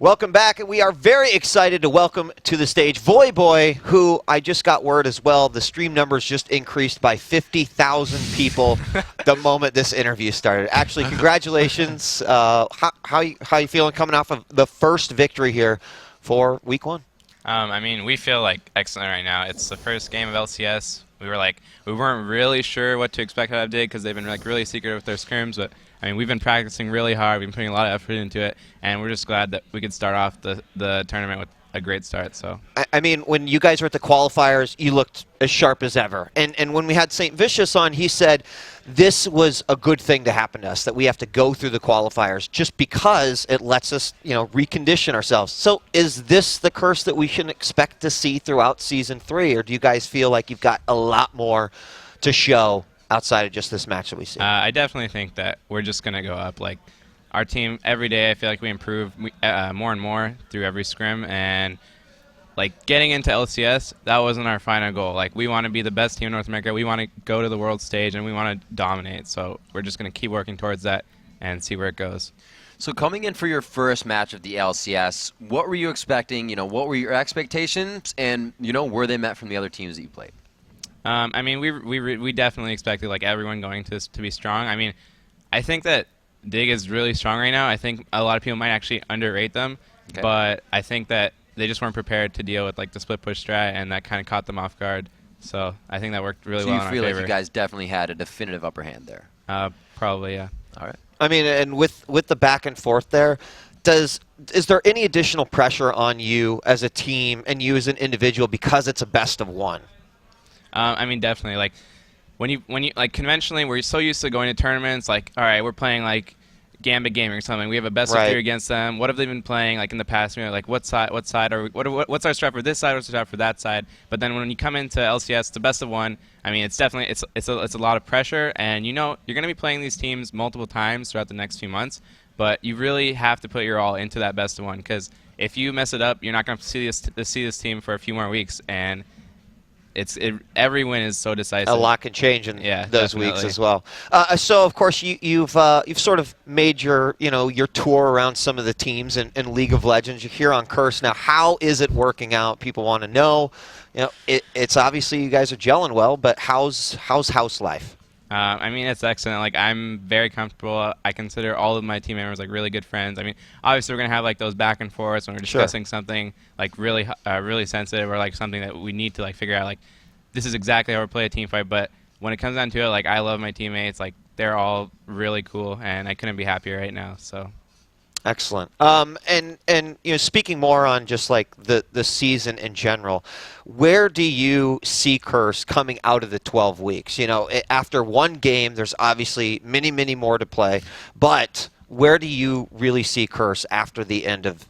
Welcome back, and we are very excited to welcome to the stage Voyboy, who I just got word as well, the stream numbers just increased by 50,000 people the moment this interview started. Actually, congratulations. How you feeling coming off of the first victory here for week one? I mean, we feel like excellent right now. It's the first game of LCS. We weren't really sure what to expect out of Dig because they've been like really secretive with their scrims, but I mean, we've been practicing really hard. We've been putting a lot of effort into it, and we're just glad that we could start off the tournament with a great start. So I mean, when you guys were at the qualifiers, you looked as sharp as ever. And when we had St. Vicious on, he said this was a good thing to happen to us, that we have to go through the qualifiers just because it lets us, recondition ourselves. So is this the curse that we should expect to see throughout Season 3, or do you guys feel like you've got a lot more to show outside of just this match that we see? I definitely think that we're just going to go up. Like, our team, every day, I feel like we improve more and more through every scrim. And, like, getting into LCS, that wasn't our final goal. Like, we want to be the best team in North America. We want to go to the world stage, and we want to dominate. So we're just going to keep working towards that and see where it goes. So coming in for your first match of the LCS, what were you expecting? What were your expectations? And, were they met from the other teams that you played? I mean, we definitely expected like everyone going to be strong. I mean, I think that Dig is really strong right now. I think a lot of people might actually underrate them, but I think that they just weren't prepared to deal with like the split push strat, and that kind of caught them off guard. So I think that worked really well in our favor. So you feel like you guys definitely had a definitive upper hand there? Probably, yeah. All right. I mean, and with the back and forth there, is there any additional pressure on you as a team and you as an individual because it's a best of one? I mean, definitely. Like, when you like conventionally, we're so used to going to tournaments. Like, all right, we're playing like Gambit Gaming or something. We have a best of 3 against them. What have they been playing like in the past? Like, what side are we? What's our strat for this side? What's our strat for that side? But then when you come into LCS, the best of one. I mean, it's definitely it's a lot of pressure, and you're going to be playing these teams multiple times throughout the next few months. But you really have to put your all into that best of one, because if you mess it up, you're not going to see this team for a few more weeks. And every win is so decisive. A lot can change in those definitely. weeks as well. So of course you've sort of made your your tour around some of the teams in League of Legends. You're here on Curse now. How is it working out? People want to know. It's obviously you guys are gelling well, but how's house life? I mean, it's excellent. Like, I'm very comfortable. I consider all of my team members like really good friends. I mean, obviously we're gonna have like those back and forths when we're discussing something like really sensitive, or like something that we need to like figure out. Like, this is exactly how we play a team fight. But when it comes down to it, like, I love my teammates. Like, they're all really cool, and I couldn't be happier right now. So. Excellent. And speaking more on just like the season in general, where do you see Curse coming out of the 12 weeks? After one game, there's obviously many more to play, but where do you really see Curse after the end of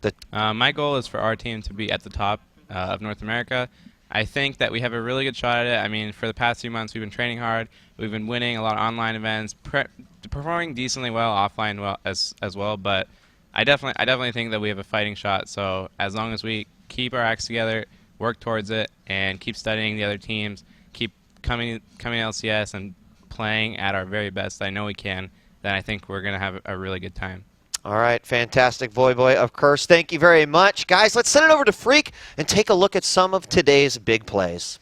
the? My goal is for our team to be at the top of North America. I think that we have a really good shot at it. I mean, for the past few months, we've been training hard. We've been winning a lot of online events, performing decently well offline as well. But I definitely think that we have a fighting shot. So as long as we keep our acts together, work towards it, and keep studying the other teams, keep coming to LCS and playing at our very best, I know we can, then I think we're going to have a really good time. All right, fantastic, Voyboy of Curse. Thank you very much. Guys, let's send it over to Freak and take a look at some of today's big plays.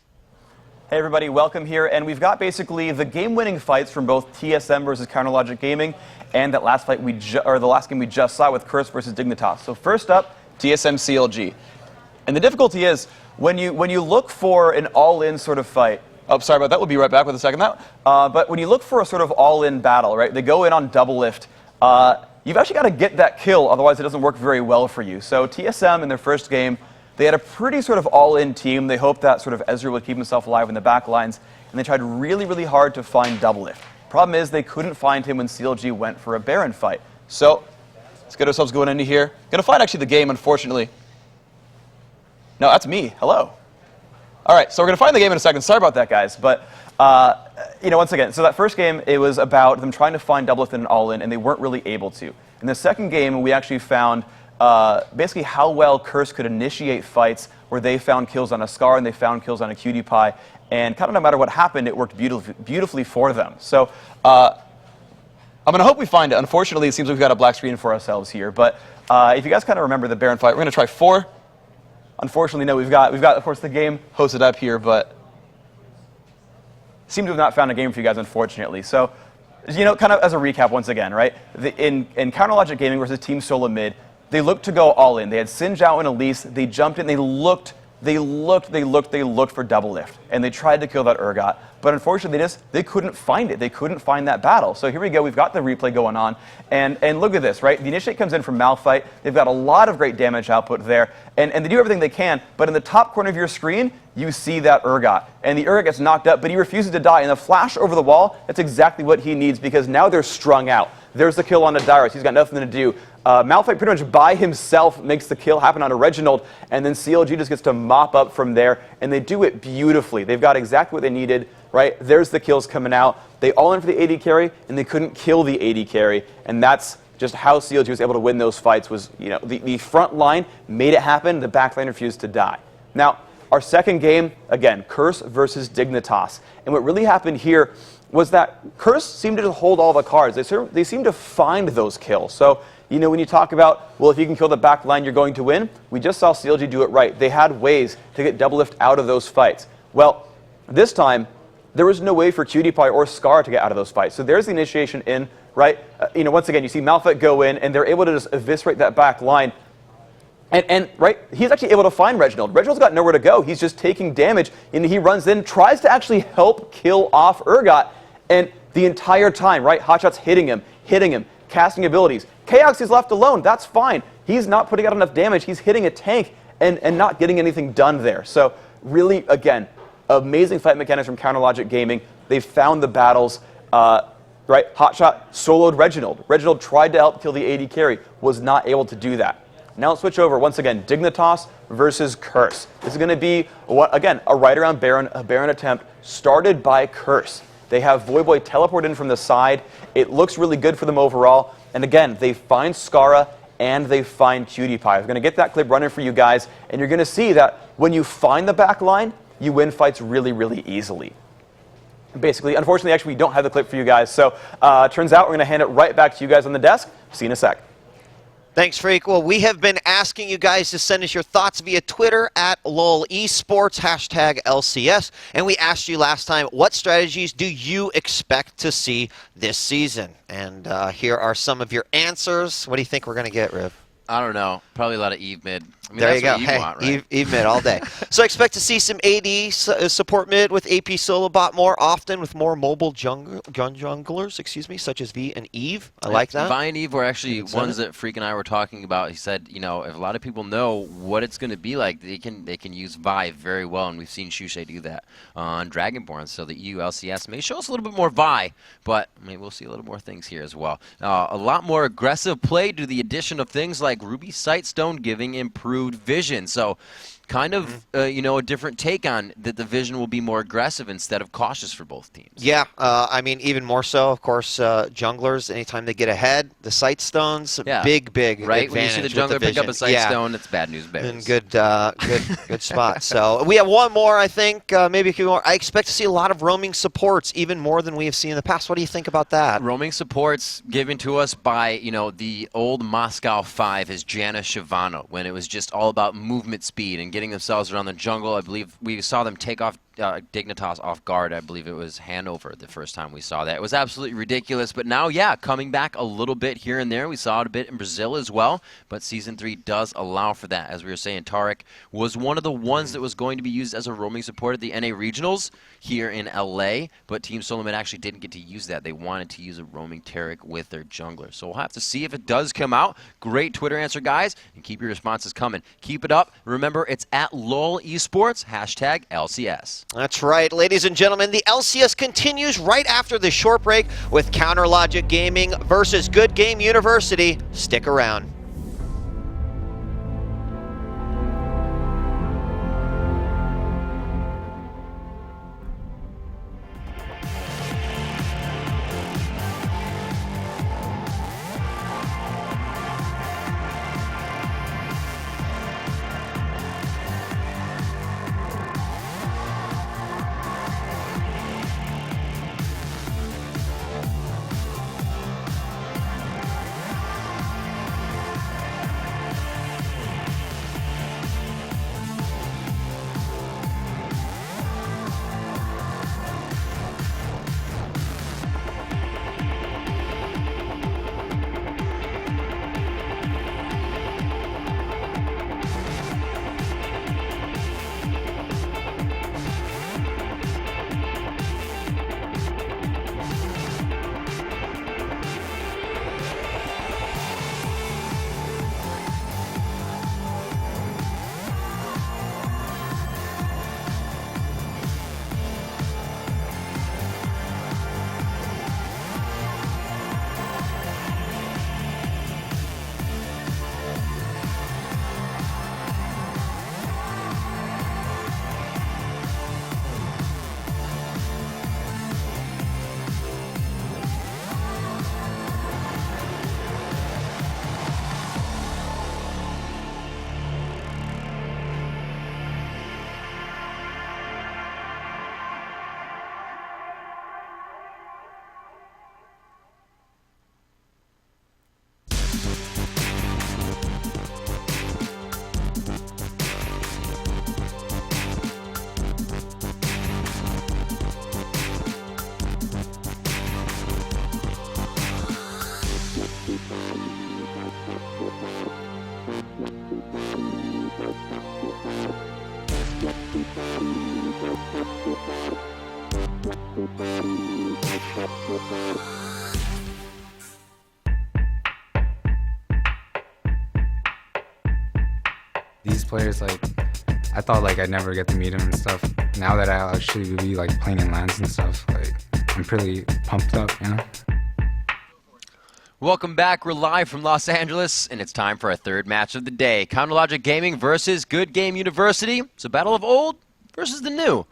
Hey everybody, welcome here, and we've got basically the game-winning fights from both TSM versus Counterlogic Gaming and that last fight the last game we just saw with Curse versus Dignitas. So first up, TSM CLG. And the difficulty is when you look for an all-in sort of fight. Oh, sorry about that. We'll be right back with a second that. But when you look for a sort of all-in battle, right? They go in on double lift. You've actually got to get that kill, otherwise it doesn't work very well for you. So TSM in their first game, they had a pretty sort of all-in team. They hoped that sort of Ezreal would keep himself alive in the back lines, and they tried really hard to find double lift. Problem is they couldn't find him when CLG went for a Baron fight. So let's get ourselves going into here. Gonna find actually the game, unfortunately. No, that's me. Hello. All right, so we're gonna find the game in a second. Sorry about that, guys, but once again, so that first game, it was about them trying to find double lift in an all-in, and they weren't really able to. In the second game, we actually found basically how well Curse could initiate fights where they found kills on a Scar and they found kills on a Cutie Pie, and kind of no matter what happened, it worked beautifully for them. So I'm going to hope we find it. Unfortunately, it seems like we've got a black screen for ourselves here, but If you guys kind of remember the Baron fight, we're going to try 4. Unfortunately, no, we've got, of course, the game hosted up here, but seem to have not found a game for you guys, unfortunately. So, you know, kind of as a recap once again, right? In Counterlogic Gaming versus Team Solo Mid, they looked to go all in. They had Xin Zhao and Elise. They jumped in. They looked for double lift, and they tried to kill that Urgot. But unfortunately, they couldn't find it. They couldn't find that battle. So here we go. We've got the replay going on, and look at this, right? The initiate comes in from Malphite. They've got a lot of great damage output there, and they do everything they can. But in the top corner of your screen, you see that Urgot, and the Urgot gets knocked up, but he refuses to die. And the flash over the wall, that's exactly what he needs, because now they're strung out. There's the kill on a Dyrus. He's got nothing to do. Malphite pretty much by himself makes the kill happen on a Reginald, and then CLG just gets to mop up from there, and they do it beautifully. They've got exactly what they needed, right? There's the kills coming out. They all in for the AD carry, and they couldn't kill the AD carry, and that's just how CLG was able to win those fights. Was, you know, the front line made it happen, the back line refused to die. Now, our second game, again, Curse versus Dignitas, and what really happened here was that Curse seemed to just hold all the cards. They seemed to find those kills. So, you know, when you talk about, well, if you can kill the back line, you're going to win, we just saw CLG do it right. They had ways to get double lift out of those fights. Well, this time, there was no way for Cutie Pie or Scar to get out of those fights. So there's the initiation in, right? You know, once again, you see Malphite go in, and they're able to just eviscerate that back line. And right, he's actually able to find Reginald. Reginald's got nowhere to go. He's just taking damage, and he runs in, tries to actually help kill off Urgot, and the entire time, right, Hotshot's hitting him, casting abilities. Chaos is left alone. That's fine. He's not putting out enough damage. He's hitting a tank and not getting anything done there. So really, again, amazing fight mechanics from Counterlogic Gaming. They've found the battles. Right, Hotshot soloed Reginald. Reginald tried to help kill the AD carry, was not able to do that. Now let's switch over, once again, Dignitas versus Curse. This is going to be, again, a right around Baron, a Baron attempt started by Curse. They have Voyboy teleport in from the side. It looks really good for them overall. And again, they find Skara and they find Cutie Pie. I'm going to get that clip running for you guys, and you're going to see that when you find the back line, you win fights really, really easily. Basically, unfortunately, actually, we don't have the clip for you guys. So turns out we're going to hand it right back to you guys on the desk. See you in a sec. Thanks, Freak. Well, we have been asking you guys to send us your thoughts via Twitter at LOL eSports, hashtag LCS. And we asked you last time, what strategies do you expect to see this season? And here are some of your answers. What do you think we're going to get, Riv? I don't know. Probably a lot of Eve mid. I mean, There you go. What you Hey, want, right? Eve mid all day. So I expect to see some AD support mid with AP solo bot more often with more mobile junglers, such as V and Eve. I like that. Vi and Eve were actually ones that Freak and I were talking about. He said, you know, if a lot of people know what it's going to be like, they can use Vi very well, and we've seen Shushay do that on Dragonborn. So the EU LCS may show us a little bit more Vi, but maybe we'll see a little more things here as well. A lot more aggressive play due to the addition of things like Ruby Sightstone giving improved vision. So kind of, you know, a different take on that. The vision will be more aggressive instead of cautious for both teams. Yeah, I mean, even more so, of course, junglers, anytime they get ahead, the sight stones, big right? advantage. When you see the jungler pick up a sight stone, it's bad news bears. And good spot. So we have one more, I think, maybe a few more. I expect to see a lot of roaming supports, even more than we have seen in the past. What do you think about that? Roaming supports given to us by, you know, the old Moscow 5 as Jana Shivano, when it was just all about movement speed and getting themselves around the jungle. I believe we saw them take off Dignitas off guard. I believe it was Hanover the first time we saw that. It was absolutely ridiculous, but now, yeah, coming back a little bit here and there. We saw it a bit in Brazil as well, but Season 3 does allow for that. As we were saying, Tarek was one of the ones that was going to be used as a roaming support at the NA Regionals here in LA, but Team Solomon actually didn't get to use that. They wanted to use a roaming Tarek with their jungler. So we'll have to see if it does come out. Great Twitter answer, guys, and keep your responses coming. Keep it up. Remember, it's at LOL eSports, hashtag LCS. That's right, ladies and gentlemen. The LCS continues right after this short break with Counterlogic Gaming versus Good Game University. Stick around. These players, like, I thought like I'd never get to meet them and stuff. Now that I'll actually be like playing in LANs and stuff, like I'm pretty pumped up, you know? Welcome back. We're live from Los Angeles, and it's time for our third match of the day. CounterLogic Gaming versus Good Game University. It's a battle of old versus the new.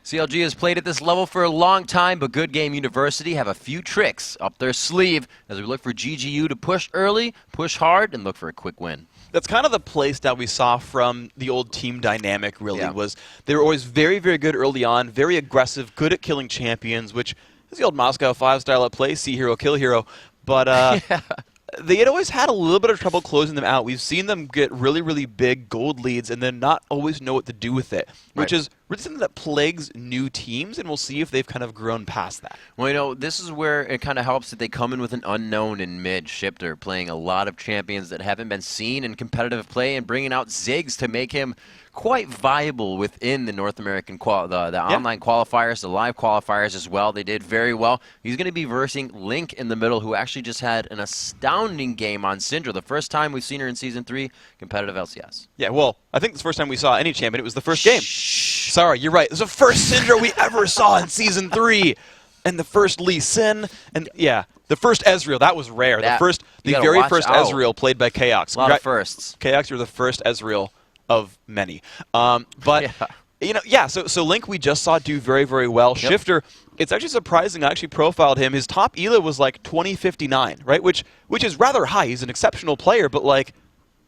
CLG has played at this level for a long time, but Good Game University have a few tricks up their sleeve as we look for GGU to push early, push hard, and look for a quick win. That's kind of the play style we saw from the old team dynamic, really, Yeah. was they were always very, very good early on, very aggressive, good at killing champions, which is the old Moscow 5 style at play, see hero, kill hero. But they had always had a little bit of trouble closing them out. We've seen them get really, really big gold leads and then not always know what to do with it, which is really something that plagues new teams, and we'll see if they've kind of grown past that. Well, you know, this is where it kind of helps that they come in with an unknown in mid. Shifter playing a lot of champions that haven't been seen in competitive play and bringing out Ziggs to make him quite viable within the North American the online qualifiers, the live qualifiers as well. They did very well. He's going to be versing Link in the middle, who actually just had an astounding game on Syndra. The first time we've seen her in Season 3, competitive LCS. Yeah, well, I think it's the first time we saw any champion. It was the first game. Sorry, you're right. It was the first Syndra we ever saw in Season 3. And the first Lee Sin. And, yeah, the first Ezreal. That was rare. The very first Ezreal played by Chaos. A lot of firsts. Chaos, you're the first Ezreal of many. But, you know, yeah, so Link we just saw do very, very well. Yep. Shifter, it's actually surprising. I actually profiled him. His top ELA was like 2059, right? Which is rather high. He's an exceptional player, but, like,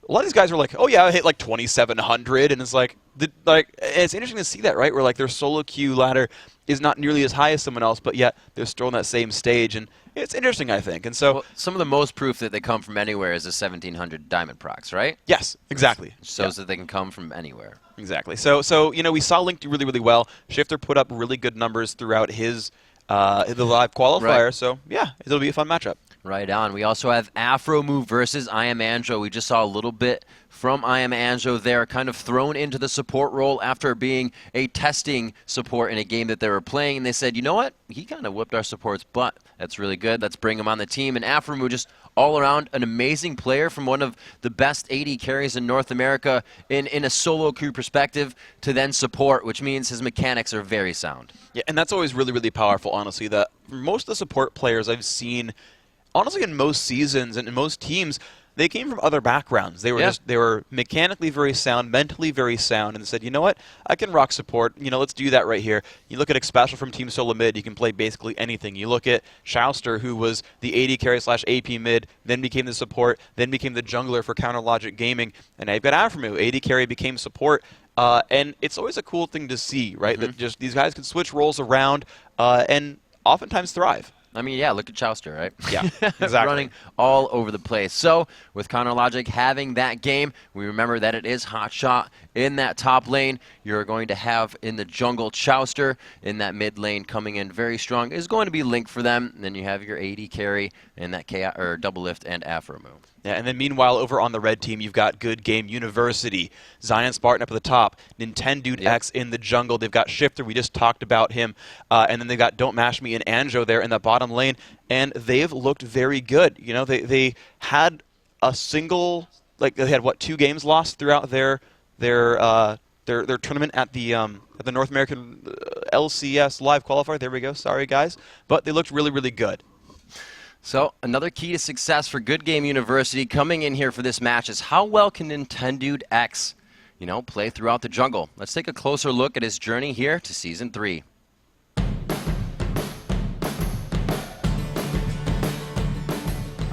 a lot of these guys are like, oh yeah, I hit like 2,700, and it's like, it's interesting to see that, right? Where like their solo queue ladder is not nearly as high as someone else, but yet they're still on that same stage, and it's interesting, I think. And so, well, some of the most proof that they come from anywhere is the 1,700 diamond procs, right? yes, exactly. Which shows that they can come from anywhere. Exactly. So you know, we saw Link do really, really well. Shifter put up really good numbers throughout his the live qualifier. Right. So yeah, it'll be a fun matchup. Right on. We also have Afro Move versus I Am Anjo. We just saw a little bit from I Am Anjo there, kind of thrown into the support role after being a testing support in a game that they were playing. And they said, you know what? He kind of whipped our support's butt. That's really good. Let's bring him on the team. And Afro Move, just all around an amazing player from one of the best AD carries in North America in a solo queue perspective to then support, which means his mechanics are very sound. Yeah, and that's always really, really powerful, honestly. That most of the support players I've seen, honestly, in most seasons and in most teams, they came from other backgrounds. They were they were mechanically very sound, mentally very sound, and said, you know what, I can rock support. You know, let's do that right here. You look at Xpecial from Team Solo Mid, he can play basically anything. You look at Shouster, who was the AD carry / AP mid, then became the support, then became the jungler for CounterLogic Gaming, and now you've got Aframu. AD carry became support. And it's always a cool thing to see, right? That just these guys can switch roles around and oftentimes thrive. I mean, yeah, look at Chouster, right? Yeah, exactly. Running all over the place. So, with CounterLogic having that game, we remember that it is Hotshot in that top lane. You're going to have in the jungle Chouster in that mid lane coming in very strong. Is going to be Link for them. And then you have your AD carry and that double lift and Afro move. Yeah, and then meanwhile, over on the red team, you've got Good Game University, Zion Spartan up at the top, Nintendo X in the jungle. They've got Shifter, we just talked about him, and then they've got Don't Mash Me and Anjo there in the bottom lane, and they've looked very good. You know, they had a single, like they had what, 2 games lost throughout their tournament at the North American LCS live qualifier. There we go. Sorry guys, but they looked really, really good. So, another key to success for Good Game University coming in here for this match is how well can Nintendo X, play throughout the jungle. Let's take a closer look at his journey here to Season 3.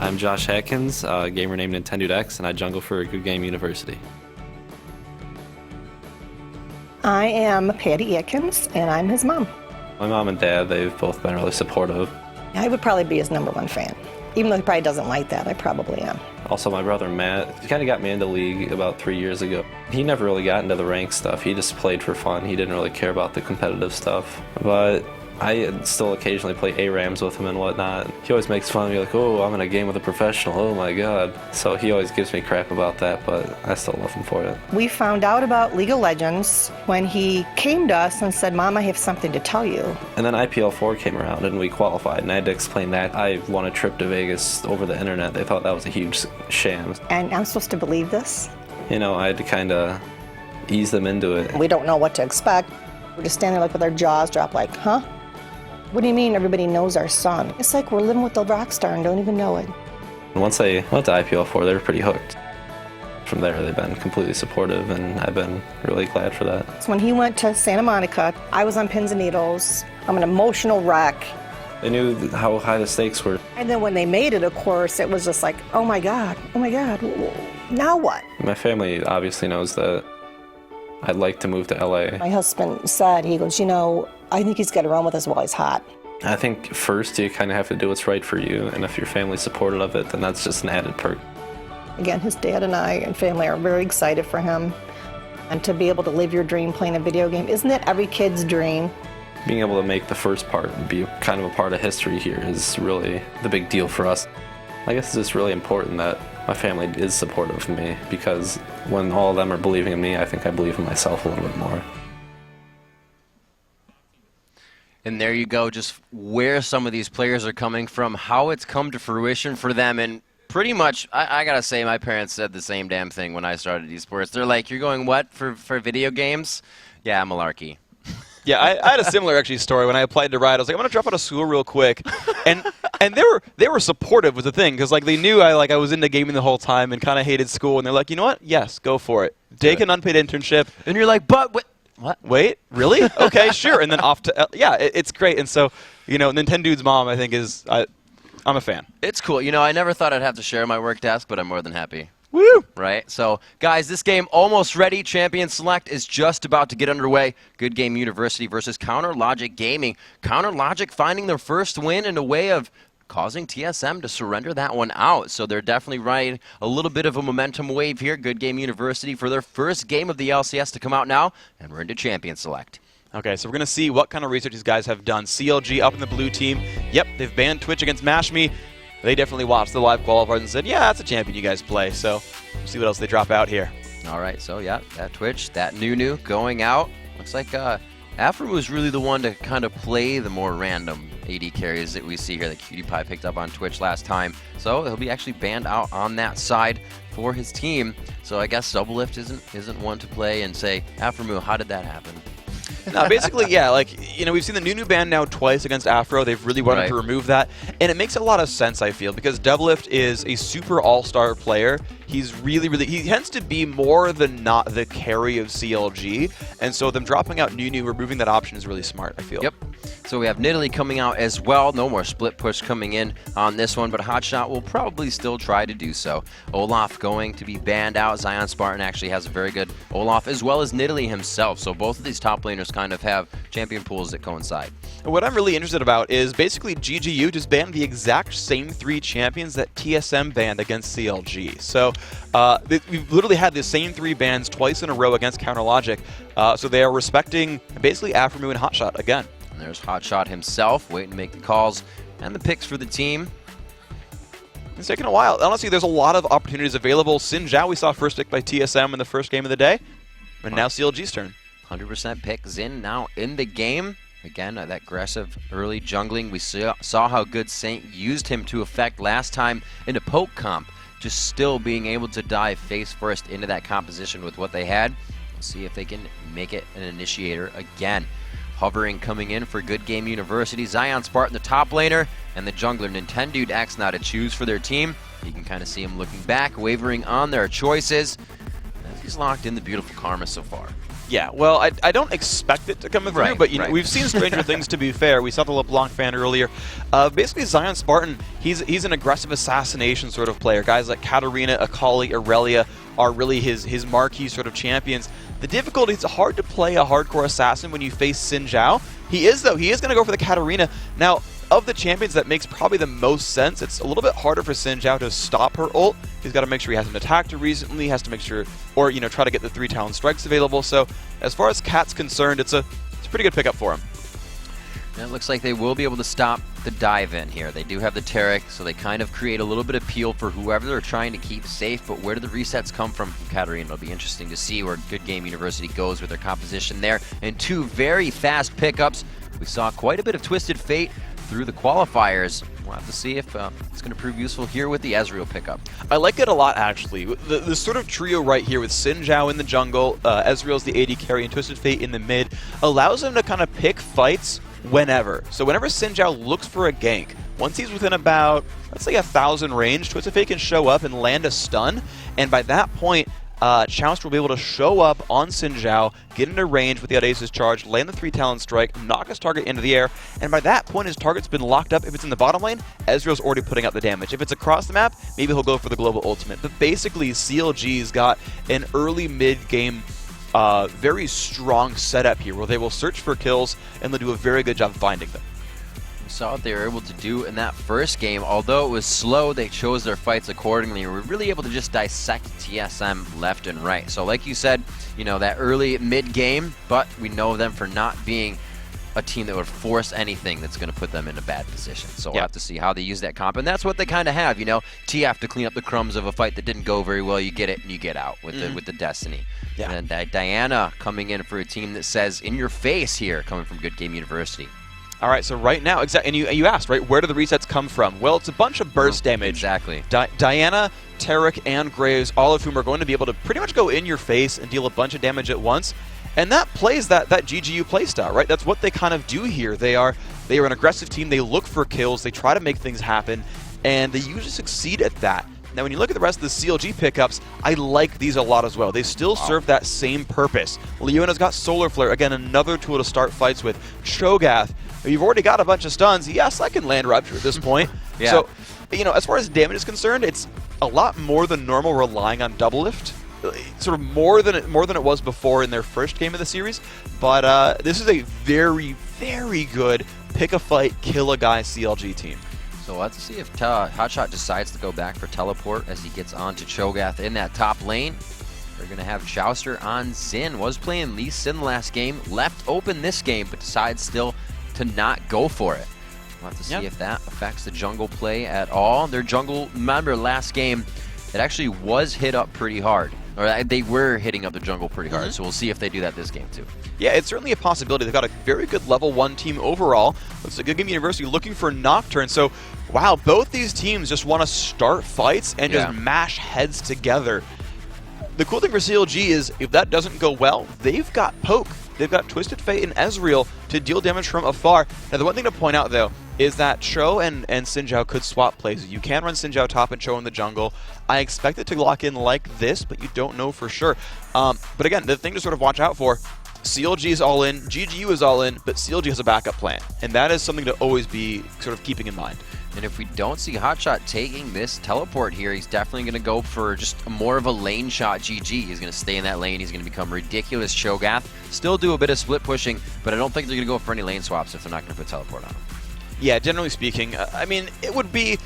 I'm Josh Hatkins, gamer named Nintendo X, and I jungle for Good Game University. I am Patty Atkins, and I'm his mom. My mom and dad, they've both been really supportive. I would probably be his #1 fan. Even though he probably doesn't like that, I probably am. Also, my brother Matt, he kind of got me into League about 3 years ago. He never really got into the rank stuff. He just played for fun. He didn't really care about the competitive stuff. But I still occasionally play ARAMs with him and whatnot. He always makes fun of me, like, oh, I'm in a game with a professional, oh my god. So he always gives me crap about that, but I still love him for it. We found out about League of Legends when he came to us and said, Mom, I have something to tell you. And then IPL 4 came around and we qualified, and I had to explain that. I won a trip to Vegas over the internet. They thought that was a huge sham. And I'm supposed to believe this? You know, I had to kind of ease them into it. We don't know what to expect. We're just standing there like with our jaws dropped like, huh? What do you mean everybody knows our son? It's like we're living with the rock star and don't even know it. And once I went to IPL 4, they were pretty hooked. From there, they've been completely supportive, and I've been really glad for that. So when he went to Santa Monica, I was on pins and needles. I'm an emotional wreck. They knew how high the stakes were. And then when they made it, of course, it was just like, oh my God, now what? My family obviously knows that I'd like to move to LA. My husband said, he goes, you know, I think he's got to run with us while he's hot. I think first you kind of have to do what's right for you, and if your family's supportive of it, then that's just an added perk. Again, his dad and I and family are very excited for him. And to be able to live your dream playing a video game, isn't it every kid's dream? Being able to make the first part and be kind of a part of history here is really the big deal for us. I guess it's just really important that my family is supportive of me, because when all of them are believing in me, I think I believe in myself a little bit more. And there you go, just where some of these players are coming from, how it's come to fruition for them. And pretty much, I gotta say, my parents said the same damn thing when I started esports. They're like, you're going what, for video games? Yeah, malarkey. Yeah, I had a similar actually story when I applied to Riot. I was like, I'm gonna drop out of school real quick, and they were supportive was the thing, because like they knew I was into gaming the whole time and kind of hated school, and they're like, you know what? Yes, go for it. Take an unpaid internship. And you're like, but what? Wait, really? Okay, sure. And then off to yeah, it's great. And so, you know, Nintendo's mom, I think is I'm a fan. It's cool. You know, I never thought I'd have to share my work desk, but I'm more than happy. Woo! Right? So, guys, this game almost ready. Champion Select is just about to get underway. Good Game University versus Counter Logic Gaming. Counter Logic finding their first win in a way of causing TSM to surrender that one out. So they're definitely riding a little bit of a momentum wave here. Good Game University for their first game of the LCS to come out now, and we're into Champion Select. Okay, so we're going to see what kind of research these guys have done. CLG up in the blue team. Yep, they've banned Twitch against MashMe. They definitely watched the live qualifiers and said, yeah, that's a champion you guys play. So we'll see what else they drop out here. All right, so yeah, that Twitch, that Nunu going out. Looks like Afro was really the one to kind of play the more random AD carries that we see here that Cutie Pie picked up on Twitch last time. So he'll be actually banned out on that side for his team. So I guess Doublelift isn't one to play and say, Afro, how did that happen? No, basically, yeah, like, you know, we've seen the Nunu ban now twice against Afro. They've really wanted to remove that. And it makes a lot of sense, I feel, because Doublelift is a super all-star player. He's really, he tends to be more than not the carry of CLG. And so them dropping out Nunu, removing that option is really smart, I feel. Yep. So we have Nidalee coming out as well. No more split push coming in on this one, but Hotshot will probably still try to do so. Olaf going to be banned out. Zion Spartan actually has a very good Olaf, as well as Nidalee himself. So both of these top laners kind of have champion pools that coincide. What I'm really interested about is basically GGU just banned the exact same 3 champions that TSM banned against CLG. So we've literally had the same 3 bans twice in a row against Counter Logic. So they are respecting basically Afromu and Hotshot again. And there's Hotshot himself waiting to make the calls and the picks for the team. It's taken a while. Honestly, there's a lot of opportunities available. Xin Zhao we saw first pick by TSM in the first game of the day. And now CLG's turn. 100% pick Xin now in the game. Again, that aggressive early jungling. We saw how good Saint used him to effect last time in a poke comp. Just still being able to dive face first into that composition with what they had. We'll see if they can make it an initiator again. Hovering coming in for Good Game University. Zion Spartan, the top laner, and the jungler Nintendude X now to choose for their team. You can kind of see him looking back, wavering on their choices. As he's locked in the beautiful Karma so far. Yeah, well, I don't expect it to come through, but you know, we've seen stranger things, to be fair. We saw the LeBlanc fan earlier. Basically, Zion Spartan, he's an aggressive assassination sort of player. Guys like Katarina, Akali, Aurelia are really his marquee sort of champions. The difficulty, it's hard to play a hardcore assassin when you face Xin Zhao. He is going to go for the Katarina. Now, of the champions, that makes probably the most sense. It's a little bit harder for Xin Zhao to stop her ult. He's got to make sure he hasn't attacked her recently, has to make sure, or, you know, try to get the 3 talent strikes available. So, as far as Cat's concerned, it's a pretty good pickup for him. And it looks like they will be able to stop the dive in here. They do have the Tarek, so they kind of create a little bit of peel for whoever they're trying to keep safe. But where do the resets come from Katarina? It'll be interesting to see where Good Game University goes with their composition there. And two very fast pickups. We saw quite a bit of Twisted Fate through the qualifiers. We'll have to see if it's going to prove useful here with the Ezreal pickup. I like it a lot, actually. The sort of trio right here with Xin Zhao in the jungle, Ezreal's the AD carry, and Twisted Fate in the mid allows them to kind of pick fights whenever. So whenever Xin Zhao looks for a gank, once he's within about, let's say, 1,000 range, Twisted Fate can show up and land a stun, and by that point, Chouster will be able to show up on Xin Zhao, get into range with the Audacious Charge, land the 3 Talon Strike, knock his target into the air, and by that point his target's been locked up. If it's in the bottom lane, Ezreal's already putting out the damage. If it's across the map, maybe he'll go for the global ultimate. But basically, CLG's got an early mid-game very strong setup here where they will search for kills and they'll do a very good job of finding them. We saw what they were able to do in that first game. Although it was slow, they chose their fights accordingly and were really able to just dissect TSM left and right. So like you said, you know, that early mid-game, but we know them for not being a team that would force anything that's going to put them in a bad position. So we'll have to see how they use that comp. And that's what they kind of have, you know. TF to clean up the crumbs of a fight that didn't go very well. You get it and you get out with the Destiny. Yeah. And then Diana coming in for a team that says, in your face here, coming from Good Game University. All right, so right now, and you asked, right, where do the resets come from? Well, it's a bunch of burst damage. Exactly. Diana, Tarek, and Graves, all of whom are going to be able to pretty much go in your face and deal a bunch of damage at once. And that plays that GGU playstyle, right? That's what they kind of do here. They are an aggressive team. They look for kills. They try to make things happen, and they usually succeed at that. Now, when you look at the rest of the CLG pickups, I like these a lot as well. They still serve that same purpose. Leona's got Solar Flare, again, another tool to start fights with. Cho'Gath, you've already got a bunch of stuns. Yes, I can land Rupture at this point. Yeah. So, you know, as far as damage is concerned, it's a lot more than normal relying on double lift. Sort of more than it was before in their first game of the series. But this is a very, very good pick a fight, kill a guy CLG team. So let's see if Hotshot decides to go back for teleport as he gets onto Cho'Gath in that top lane. They're going to have Chouster on Xin. Was playing Lee Sin last game, left open this game, but decides still to not go for it. We'll have to see if that affects the jungle play at all. Their jungle, remember last game, it actually was hit up pretty hard. Or they were hitting up the jungle pretty hard, so we'll see if they do that this game too. Yeah, it's certainly a possibility. They've got a very good level 1 team overall. Looks like Good Game University looking for Nocturne. So, wow, both these teams just want to start fights and just mash heads together. The cool thing for CLG is if that doesn't go well, they've got Poke. They've got Twisted Fate and Ezreal to deal damage from afar. Now, the one thing to point out, though, is that Cho and Xin Zhao could swap places. You can run Xin Zhao top and Cho in the jungle. I expect it to lock in like this, but you don't know for sure. But again, the thing to sort of watch out for, CLG is all in, GGU is all in, but CLG has a backup plan. And that is something to always be sort of keeping in mind. And if we don't see Hotshot taking this teleport here, he's definitely going to go for just more of a lane shot GG. He's going to stay in that lane. He's going to become ridiculous Cho'Gath. Still do a bit of split pushing, but I don't think they're going to go for any lane swaps if they're not going to put teleport on him. Yeah, generally speaking, I mean, it would be,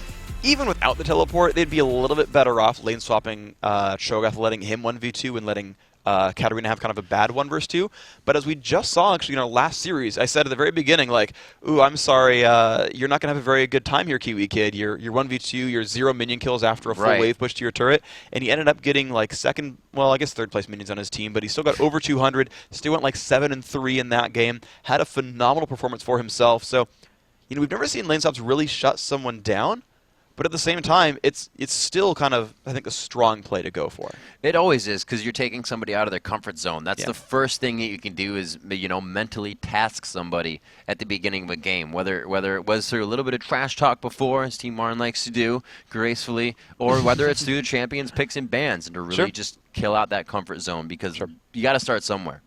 even without the teleport, they'd be a little bit better off lane swapping Cho'Gath, letting him 1v2 and letting Katarina have kind of a bad 1v2. But as we just saw actually in our last series, I said at the very beginning, like, ooh, I'm sorry, you're not going to have a very good time here, Kiwi Kid. You're 1v2, you're 0 minion kills after a full wave push to your turret. And he ended up getting like third place minions on his team, but he still got over 200, still went like 7-3 in that game, had a phenomenal performance for himself. So, you know, we've never seen lane swaps really shut someone down. But at the same time, it's still kind of, I think, a strong play to go for. It always is, because you're taking somebody out of their comfort zone. That's the first thing that you can do is, you know, mentally task somebody at the beginning of a game. Whether it was through a little bit of trash talk before, as Team Martin likes to do, gracefully, or whether it's through the champions, picks, and bans, and to really just kill out that comfort zone, because you got to start somewhere.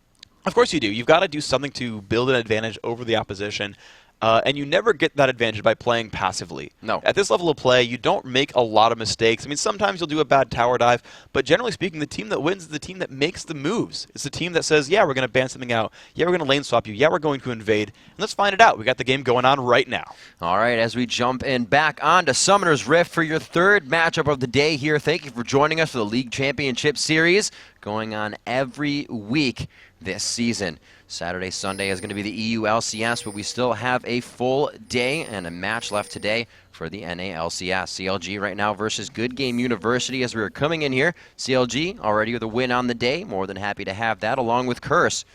Of course you do. You've got to do something to build an advantage over the opposition. And you never get that advantage by playing passively. No. At this level of play, you don't make a lot of mistakes. I mean, sometimes you'll do a bad tower dive, but generally speaking, the team that wins is the team that makes the moves. It's the team that says, yeah, we're going to ban something out. Yeah, we're going to lane swap you. Yeah, we're going to invade. And let's find it out. We got the game going on right now. All right, as we jump in back on to Summoner's Rift for your third matchup of the day here. Thank you for joining us for the League Championship Series. going on every week this season. Saturday, Sunday is going to be the EU LCS, but we still have a full day and a match left today for the NA LCS. CLG right now versus Good Game University as we were coming in here. CLG already with a win on the day. More than happy to have that along with Curse.